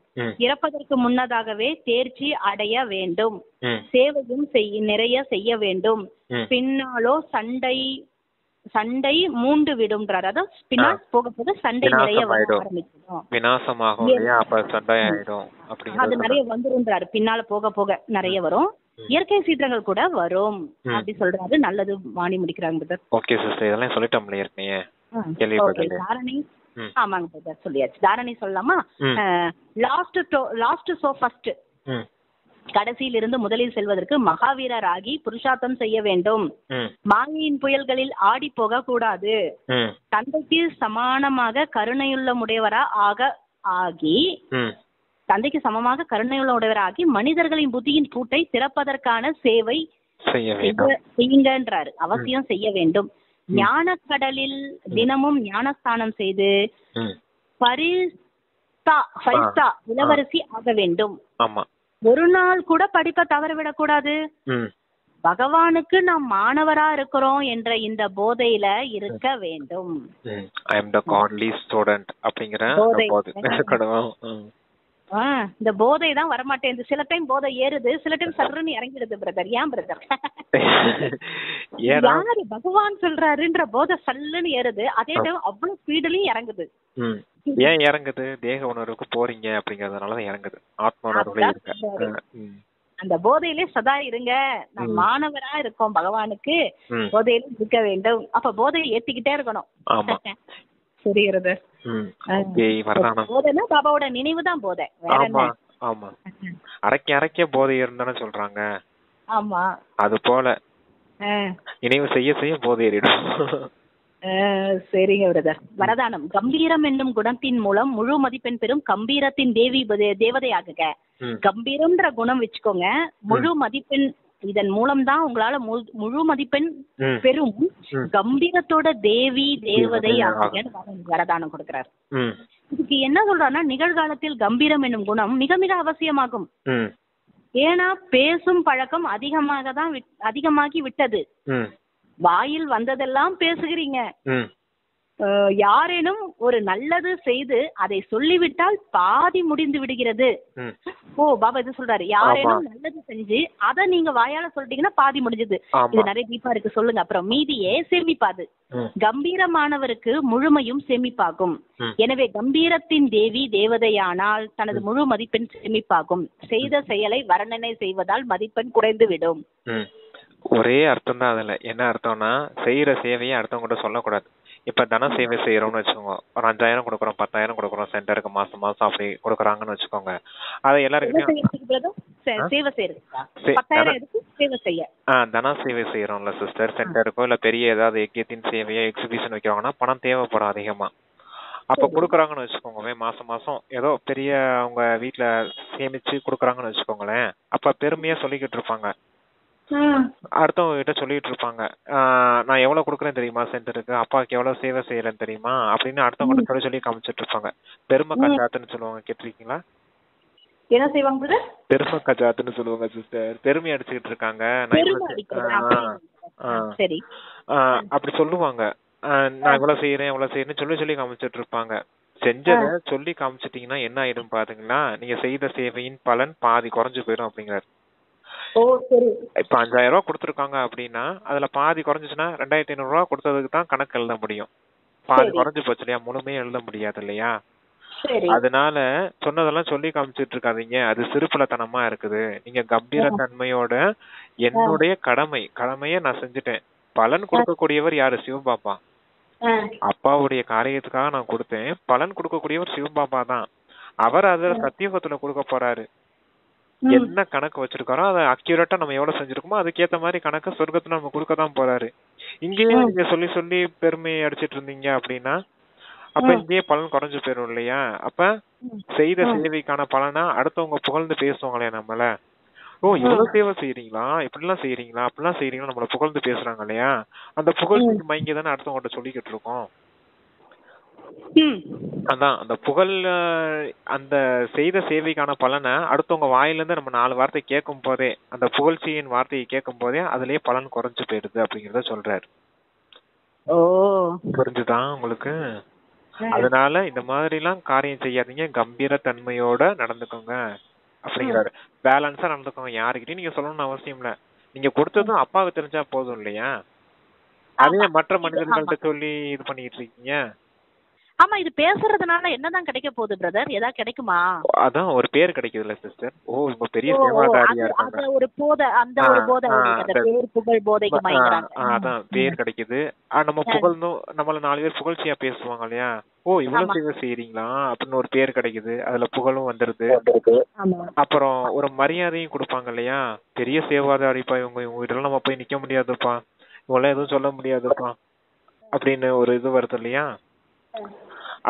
இறப்பதற்கு முன்னதாகவே தேர்ச்சி அடைய வேண்டும். சேவையும் நிறைய செய்ய வேண்டும். பின்னாலோ சண்டை மூண்டு விடும்ன்றார். அதான் பின்னால் போக போக சண்டை நிறைய ஆரம்பிச்சிடும், அது நிறைய வந்துரும்ன்றாரு. பின்னால போக போக நிறைய வரும், இயற்கை சீற்றங்கள் கூட வரும் அப்படி சொல்றாரு. நல்லது, வாணி முடிக்கிறாங்க. ஓகே சிஸ்டர், இதெல்லாம் சொல்லிட்டோம்ல ஏற்கனவே. தாரணி, ஆமாங்க பிரதர், சொல்லியாச்சு. தாரணி சொல்லலாமா? லாஸ்ட் சோ ஃபர்ஸ்ட், கடைசியில் இருந்து முதலில் செல்வதற்கு மகாவீரர் ஆகி புருஷார்த்தம் செய்ய வேண்டும். மாயையின் புயல்களில் ஆடி போக கூடாது. தந்தைக்கு சமானமாக கருணையுள்ள உடையவரா தந்தைக்கு சமமாக கருணையுள்ள உடையவராகி மனிதர்களின் புத்தியின் பூட்டை திறப்பதற்கான சேவை செய்யுங்கன்றாரு. அவசியம் செய்ய வேண்டும். ஞான கடலில் தினமும் ஞானஸ்தானம் செய்து பரிஸ்தா இளவரசி ஆக வேண்டும். ஒரு நாள் கூட படிப்பை தவறவிடக் கூடாது. பகவானுக்கு நாம் மாணவரா இருக்கிறோம் என்ற இந்த போதையில இருக்க வேண்டும். இந்த போதை தான் வரமாட்டேங்குது. சில டைம் போதை ஏறுது, சில டைம் சர்ன்னு இறங்கிடுது பிரதர். ஏன் பிரதர்? யாரு பகவான் சொல்றாருன்ற போதை சல்லுன்னு ஏறுது, அதே டைம் அவ்வளவு ஸ்பீடுலயும் இறங்குது. ஏன் இறங்குது? தேக உணர்வுக்கு போறீங்க அப்படிங்கறதுனாலதான் இறங்குது. ஆத்ம உணர்வுல இருக்க அந்த போதையிலே சதா இருங்க. நம்ம மாணவரா இருக்கோம் பகவானுக்கு, போதையில இருக்க வேண்டும். அப்ப போதையை ஏத்திக்கிட்டே இருக்கணும். புரியுறது? போதைன்னா பாபாவோட நினைவு தான் போதை, வேற என்ன? ஆமா, அரைக்க போதை இருந்தானே சொல்றாங்க. ஆமா, அது போல நினைவு செய்ய செய்ய போதை ஏறிடும். சரிங்க பிரதர். வரதானம். கம்பீரம் என்னும் குணத்தின் மூலம் முழு மதிப்பெண் பெறும் கம்பீரத்தின் தேவதையாகுக. கம்பீரம்ன்ற குணம் வச்சுக்கோங்க, முழு மதிப்பெண். இதன் மூலம் தான் உங்களால முழு மதிப்பெண் பெறும் கம்பீரத்தோட தேவதை வரதானம் கொடுக்கிறார். இதுக்கு என்ன சொல்றாருன்னா, நிகழ்காலத்தில் கம்பீரம் என்னும் குணம் மிக மிக அவசியமாகும். ஏன்னா பேசும் பழக்கம் அதிகமாகி விட்டது. வாயில் வந்ததெல்லாம் பேசுகிறீங்க. யாரேனும் ஒரு நல்லது செய்து அதை சொல்லிவிட்டால் பாதி முடிந்து விடுகிறது. பாபா இது சொல்றாரு, யாரேனும் நல்லது செஞ்சு அதை நீங்க வாயால சொல்லிட்டீங்கன்னா பாதி முடிஞ்சது. இது நிறைய டீப்பா இருக்கு, சொல்லுங்க. அப்புறம் மீதியே சேமிப்பாது. கம்பீரமானவருக்கு முழுமையும் சேமிப்பாகும். எனவே கம்பீரத்தின் தேவதையானால் தனது முழு மதிப்பெண் சேமிப்பாகும். செய்த செயலை வர்ணனை செய்வதால் மதிப்பெண் குறைந்து விடும். ஒரே அர்த்தம் தான் அதுல. என்ன அர்த்தம்னா, செய்யற சேவையை அடுத்தவங்க கூட சொல்லக்கூடாது. இப்ப தன சேவை செய்யறோம்னு வச்சுக்கோங்க, ஒரு 5000 கொடுக்குறோம், 10000 கொடுக்குறோம் சென்டருக்கு, மாசம் அப்படி கொடுக்குறாங்கன்னு வச்சுக்கோங்க. அதை எல்லாருக்கிட்டையும் தன சேவை செய்யறோம்ல சிஸ்டர், சென்டருக்கோ இல்ல பெரிய ஏதாவது யஜ்யத்தின் சேவையோ எக்ஸிபிஷன் வைக்கிறாங்கன்னா பணம் தேவைப்படும் அதிகமா. அப்ப குடுக்குறாங்கன்னு வச்சுக்கோங்க, மாசம் ஏதோ பெரிய அவங்க வீட்டுல சேமிச்சு குடுக்குறாங்கன்னு வச்சுக்கோங்களேன். அப்ப பெருமையா சொல்லிக்கிட்டு இருப்பாங்க, அடுத்தவங்க கிட்ட சொல்லிட்டு இருப்பாங்க, நான் எவ்வளவு கொடுக்குறேன் தெரியுமா சென்டருக்கு, அப்பாவுக்கு எவ்வளவு சேவை செய்யறேன்னு தெரியுமா அப்படின்னு அடுத்தவங்க சொல்லி காமிச்சிட்டு இருப்பாங்க. பெருமை கஜாத்துன்னு சொல்லுவாங்க, கேட்டிருக்கீங்களா? என்ன செய்வாங்க? பெருமை கஜாத்துன்னு சொல்லுவாங்க சிஸ்டர். பெருமை அடிச்சுக்கிட்டு இருக்காங்க, அப்படி சொல்லுவாங்க. நான் எவ்வளவு செய்யறேன் சொல்லி காமிச்சிட்டு இருப்பாங்க. செஞ்சதை சொல்லி காமிச்சிட்டீங்கன்னா என்ன ஆயிடும் பாத்தீங்களா, நீங்க செய்த சேவையின் பலன் பாதி குறைஞ்சு போயிடும் அப்படிங்கிறாரு. ஓ சரி. இப்ப 5000 ரூபாய் கொடுத்துருக்காங்க அப்படின்னா அதுல பாதி குறைஞ்சிச்சுன்னா 2500 ரூபாய் கொடுத்ததுக்கு தான் கணக்கு எழுத முடியும். பாதி சரி குறைஞ்சு போச்சு இல்லையா, முழுமையா எழுத முடியாது இல்லையா. சரி. அதனால சொன்னதெல்லாம் சொல்லி காமிச்சிட்டு இருக்காதீங்க, அது சிறுபிள்ளைத்தனமா இருக்குது. நீங்க கம்பீர தன்மையோட என்னுடைய கடமையை நான் செஞ்சுட்டேன். பலன் கொடுக்கக்கூடியவர் யாரு? சிவபாபா. அப்பாவுடைய காரியத்துக்காக நான் கொடுத்தேன், பலன் கொடுக்கக்கூடியவர் சிவபாபா தான். அவர் அத சத்தியுகத்துல கொடுக்க போறாரு. என்ன கணக்கு வச்சிருக்காரோ அதை அக்யூரேட்டா நம்ம எவ்வளவு செஞ்சிருக்கோமோ அதுக்கேத்த மாதிரி கணக்கு சொர்க்கத்துல நம்ம கொடுக்கதான் போறாரு. இங்கேயே நீங்க சொல்லி சொல்லி பெருமையை அடிச்சிட்டு இருந்தீங்க அப்படின்னா அப்ப இங்கேயே பலன் குறைஞ்சு போயிடும் இல்லையா. அப்ப செய்த சேவைக்கான பலனா அடுத்தவங்க புகழ்ந்து பேசுவாங்களே நம்மள, ஓ இவ்வளவு சேவை செய்யறீங்களா, இப்படிலாம் செய்யறீங்களா, அப்படிலாம் செய்யறீங்களா, நம்மள புகழ்ந்து பேசுறாங்க இல்லையா. அந்த புகழ்ச்சி மயங்கி தானே அடுத்தவங்கள்ட்ட சொல்லிக்கிட்டு இருக்கோம். அதான் அந்த புகழ், அந்த செய்த சேவைக்கான பலனை அடுத்தவங்க வாயில இருந்து நம்ம 4 வார்த்தை கேட்கும் போதே, அந்த புகழ்ச்சியின் வார்த்தையை கேட்கும் போதே அதுலயே பலன் குறைஞ்சு போயிடுது அப்படிங்கறத சொல்றாரு. ஓ புரிஞ்சுதான் உங்களுக்கு? அதனால இந்த மாதிரி எல்லாம் காரியம் செய்யாதீங்க, கம்பீர தன்மையோட நடந்துக்கோங்க அப்படிங்கிறாரு. பேலன்ஸா நடந்துக்கோங்க. யாருக்கிட்டையும் நீங்க சொல்லணும்னு அவசியம் இல்ல. நீங்க கொடுத்ததும் அப்பாவுக்கு தெரிஞ்சா போதும் இல்லையா. அதே மற்ற மனிதர்கள்ட்ட சொல்லி இது பண்ணிட்டு இருக்கீங்க. ஆமா, இது பேசுறதுனால என்னதான் கிடைக்க போகுது பிரதர்? ஏதாவது கிடைக்குமா? அதான் ஒரு பேர் கிடைக்குதுல்ல சிஸ்டர். ஓ இவங்க பெரிய சேவாதாரியா இருக்காங்க, அந்த ஒரு போதை, அந்த ஒரு போதை, அந்த பேர் புகழ் போதைக்கு மயங்குறாங்க. அதான் பேர் கிடைக்குது. நம்ம புகழ்ந்தும் நம்மள 4 பேர் புகழ்ச்சியா பேசுவாங்க இல்லையா. ஓ இவ்வளவு சேவை செய்யறீங்களா அப்படின்னு ஒரு பேர் கிடைக்குது, அதுல புகழும் வந்துருது. அப்புறம் ஒரு மரியாதையும் கொடுப்பாங்க இல்லையா. பெரிய சேவாதாரிப்பா இவங்க கிட்ட நம்ம போய் நிக்க முடியாதுப்பா, இவங்களாம் எதுவும் சொல்ல முடியாதுப்பா அப்படின்னு ஒரு இது வருது இல்லையா.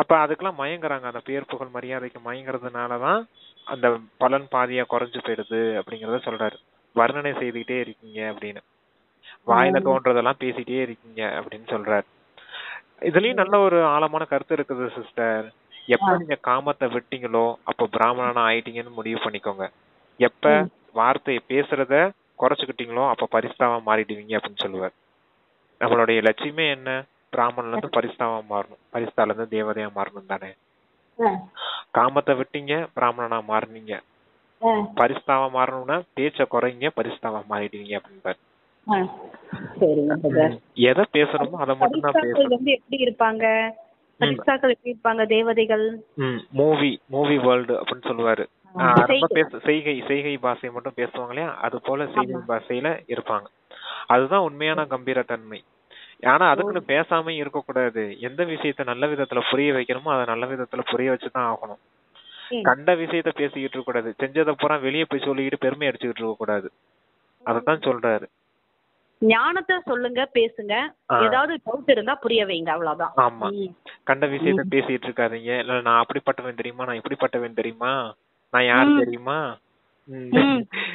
அப்ப அதுக்கெல்லாம் மயங்குறாங்க. அந்த பேர் புகழ் மரியாதைக்கு மயங்குறதுனாலதான் அந்த பலன் பாதியா குறைஞ்சு போயிடுது அப்படிங்கறத சொல்றாரு. வர்ணனை செய்துகிட்டே இருக்கீங்க அப்படின்னு, வாயில தோன்றதெல்லாம் பேசிட்டே இருக்கீங்க அப்படின்னு சொல்றாரு. இதுலயும் நல்ல ஒரு ஆழமான கருத்து இருக்குது சிஸ்டர். எப்ப நீங்க காமத்தை விட்டீங்களோ அப்ப பிராமணனா ஆயிட்டீங்கன்னு முடிவு பண்ணிக்கோங்க. எப்ப வார்த்தையை பேசுறத குறைச்சுக்கிட்டீங்களோ அப்ப பரிஸ்தாவா மாறிடுவீங்க அப்படின்னு சொல்லுவார். நம்மளுடைய லட்சியமே என்ன? பிராமணன்ல இருந்து பரிஸ்தாவா மாறணும், பரிஸ்தால இருந்து தேவதையா மாறணும் தானே. காமத்தை விட்டீங்க, பிராமணனா மாறினீங்க. பரிஸ்தாவா மாறணும்னா பேச்ச குறைங்க, பரிஸ்தாவா மாறிடுவீங்க அப்படின்பாரு. எதை பேசணுமோ அதை மட்டும் தான் பேசணும். எப்படி இருப்பாங்க பரிஸ்தாக்கள், எப்படி இருப்பாங்க தேவதைகள்? மூவி வேர்ல்டு அப்படின்னு சொல்லுவாரு. செய்கை பாஷை மட்டும் பேசுவாங்க இல்லையா, அது போல செய்கை பாஷையில இருப்பாங்க. அதுதான் உண்மையான கம்பீர தன்மை. ஆனா அதுக்குன்னு பேசாம இருக்க கூடாது. எந்த விஷயத்த நல்ல விதத்துல புரிய வைக்கணுமோ அதை நல்ல விதத்துல புரிய வச்சுதான் ஆகணும். கண்ட விஷயத்த பேசிக்கிட்டு இருக்க கூடாது, செஞ்சதை பூரா வெளியே போய் சொல்லிக்கிட்டு பெருமை அடிச்சுக்கிட்டு இருக்க கூடாது. அதத்தான் சொல்றாரு. ஞானத்தை சொல்லுங்க, பேசுங்க, ஏதாவது டவுட் இருந்தா புரிய வைங்க, அவ்வளவுதான். ஆமா, கண்ட விஷயத்த பேசிட்டு இருக்காதீங்க. இல்ல நான் அப்படிப்பட்டவன் தெரியுமா, நான் இப்படிப்பட்டவன் தெரியுமா, நான் யாரு தெரியுமா,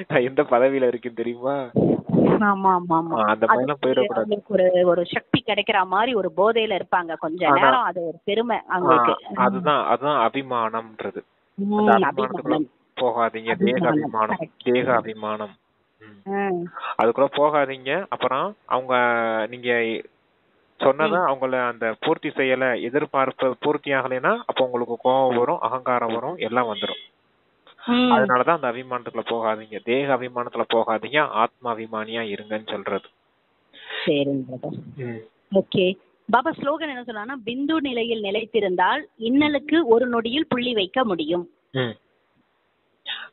நான் எந்த பதவியில இருக்கேன் தெரியுமா, ஆமா ஆமா ஆமா, அந்த மாதிரிலாம் போயிடக்கூடாது. ஒரு சக்தி கிடைக்கிற மாதிரி ஒரு போதையில இருப்பாங்க கொஞ்ச நேரம், அது ஒரு பெருமை அவங்களுக்கு. அதுதான் அபிமானம்ன்றது. போகாதீங்க, தேக அபிமானம் அதுக்குள்ள போகாதீங்க. அப்புறம் அவங்க நீங்க சொன்னதா அவங்கள அந்த பூர்த்தி செய்யல, எதிர்பார்ப்பு பூர்த்தி ஆகலைன்னா அப்ப உங்களுக்கு கோபம் வரும், அகங்காரம் வரும், எல்லாம் வந்துடும். அதனாலதான் அந்த அபிமானத்துல போகாதீங்க, தேக அபிமானத்துல போகாதீங்க, ஆத்மா அபிமானியா இருங்கன்னு சொல்றது. ஓகே பாபா, ஸ்லோகன் என்ன சொன்னா, பிந்து நிலையில் நிலைத்திருந்தால் இன்னலுக்கு ஒரு நொடியில் புள்ளி வைக்க முடியும்.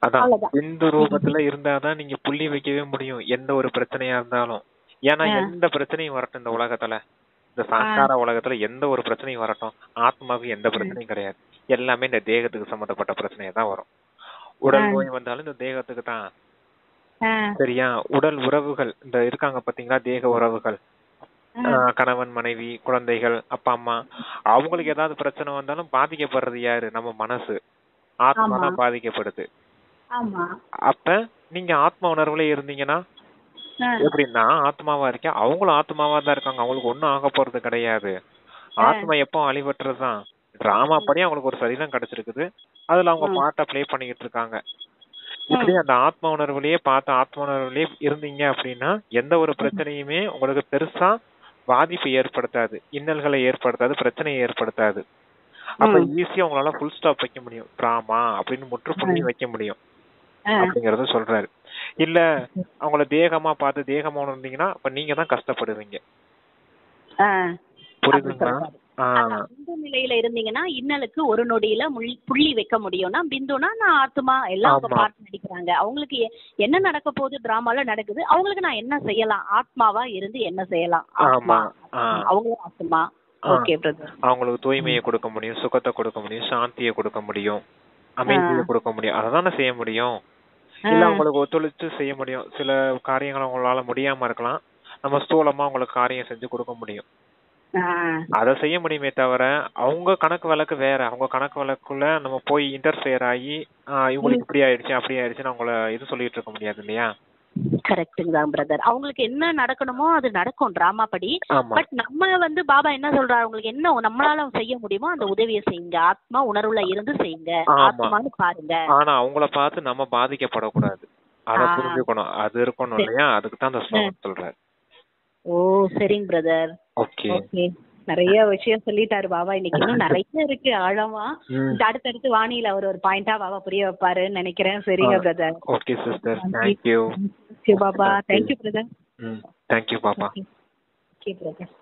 அதான் பிந்து ரூபத்துல இருந்தாதான் நீங்க புள்ளி வைக்கவே முடியும் எந்த ஒரு பிரச்சனையா இருந்தாலும். ஏன்னா எந்த பிரச்சனையும் வரட்டும் இந்த உலகத்துல, இந்த சங்கார உலகத்துல எந்த ஒரு பிரச்சனையும் வரட்டும், ஆத்மாவுக்கு எந்த பிரச்சனையும் கிடையாது. எல்லாமே இந்த தேகத்துக்கு சம்பந்தப்பட்ட பிரச்சனையா தான் வரும். உடல் நோய் வந்தாலும் இந்த தேகத்துக்கு தான். சரியா? உடல் உறவுகள் இந்த இருக்காங்க பாத்தீங்களா, தேக உறவுகள், கணவன் மனைவி குழந்தைகள் அப்பா அம்மா, அவங்களுக்கு ஏதாவது பிரச்சனை வந்தாலும் பாதிக்கப்படுறது யாரு? நம்ம மனசு, ஆத்மா தான் பாதிக்கப்படுது. அப்ப நீங்க ஆத்மா உணர்வுல இருந்தீங்கன்னா எப்படின்னா, ஆத்மாவா இருக்கேன், அவங்களும் ஆத்மாவா தான் இருக்காங்க, அவங்களுக்கு ஒண்ணும் ஆக போறது கிடையாது. ஆத்மா எப்போ அழிவற்றதுதான். டிராமா படி அவங்களுக்கு ஒரு சரீரம் கிடைச்சிருக்குது, அதுல அவங்க பாட்டை பிளே பண்ணிக்கிட்டு இருக்காங்க. இப்படி அந்த ஆத்மா உணர்வுலயே பார்த்து ஆத்மா உணர்வுலயே இருந்தீங்க அப்படின்னா எந்த ஒரு பிரச்சனையுமே உங்களுக்கு பெருசா பாதிப்பை ஏற்படுத்தாது, இன்னல்களை ஏற்படுத்தாது, பிரச்சனையை ஏற்படுத்தாது. அப்ப ஈஸியா உங்களால ஃபுல் ஸ்டாப் வைக்க முடியும். டிராமா அப்படின்னு முற்றுப்புள்ளி வைக்க முடியும் அப்படிங்கறத சொல்றாரு. இல்ல அவங்கள தேகமா பார்த்து தேகமா உணர்ந்தீங்கன்னா அப்ப நீங்க தான் கஷ்டப்படுவீங்க. புரியுதுங்களா? பிந்து நிலையில இருந்தீங்கன்னா இன்னலுக்கு ஒரு நொடியில புள்ளி வைக்க முடியும்னா, பிந்துனா நான் ஆத்மா எல்லாம் அவங்க பார்த்து நடிக்கிறாங்க. அவங்களுக்கு என்ன நடக்க போகுது, டிராமால நடக்குது, அவங்களுக்கு நான் என்ன செய்யலாம், ஆத்மாவா இருந்து என்ன செய்யலாம், ஆத்மா அவங்களும் ஆத்மா. Okay brother. அவங்களுக்கு தூய்மையை கொடுக்க முடியும், சுகத்தை கொடுக்க முடியும், சாந்தியை கொடுக்க முடியும், அமைதியை கொடுக்க முடியும். அததானே செய்ய முடியும். இல்ல அவங்களுக்கு ஒத்துழைச்சு செய்ய முடியும். சில காரியங்கள் அவங்களால முடியாம இருக்கலாம், நம்ம ஸ்தூலமா அவங்களுக்கு காரியம் செஞ்சு கொடுக்க முடியும். அத செய்ய முடியுமே தவிர அவங்க கணக்கு வழக்கு வேற. அவங்க கணக்கு வழக்குள்ள நம்ம போய் இன்டர்ஃபியர் ஆகி இவங்களுக்கு இப்படி ஆயிடுச்சு அப்படி ஆயிடுச்சுன்னு அவங்கள இது சொல்லிட்டு இருக்க முடியாது இல்லையா? கரெக்ட்டுங்க தான் பிரதர். அவங்களுக்கு என்ன நடக்கணுமோ அது நடக்கும் டிராமா படி. பட் நம்ம வந்து பாபா என்ன சொல்றாரு, அவங்களுக்கு என்ன நம்மளால செய்ய முடியுமோ அந்த உதவியை செய்யுங்க, ஆத்மா உணர்வுல இருந்து செய்யுங்க, ஆத்மான்னு பாருங்க. ஆனா அவங்கள பார்த்து நம்ம பாதிக்கப்படக்கூடாது, அத புரிஞ்சுக்கணும். அது இருக்கணும் இல்லையா? அதுக்கு தான் அந்த ஸ்லோகம் சொல்றாரு. ஓ சரிங்க பிரதர். Okay okay. நிறைய விஷயம் சொல்லிட்டாரு பாபா. இன்னைக்கு இன்னும் நிறைய இருக்கு ஆழமா. அடுத்தடுத்து வாணியில அவர் ஒரு பாயிண்டா பாபா புரிய வைப்பாருன்னு நினைக்கிறேன். சரிங்க brother. Okay sister. Thank you Baba. Thank you brother. Thank you Baba. Okay brother.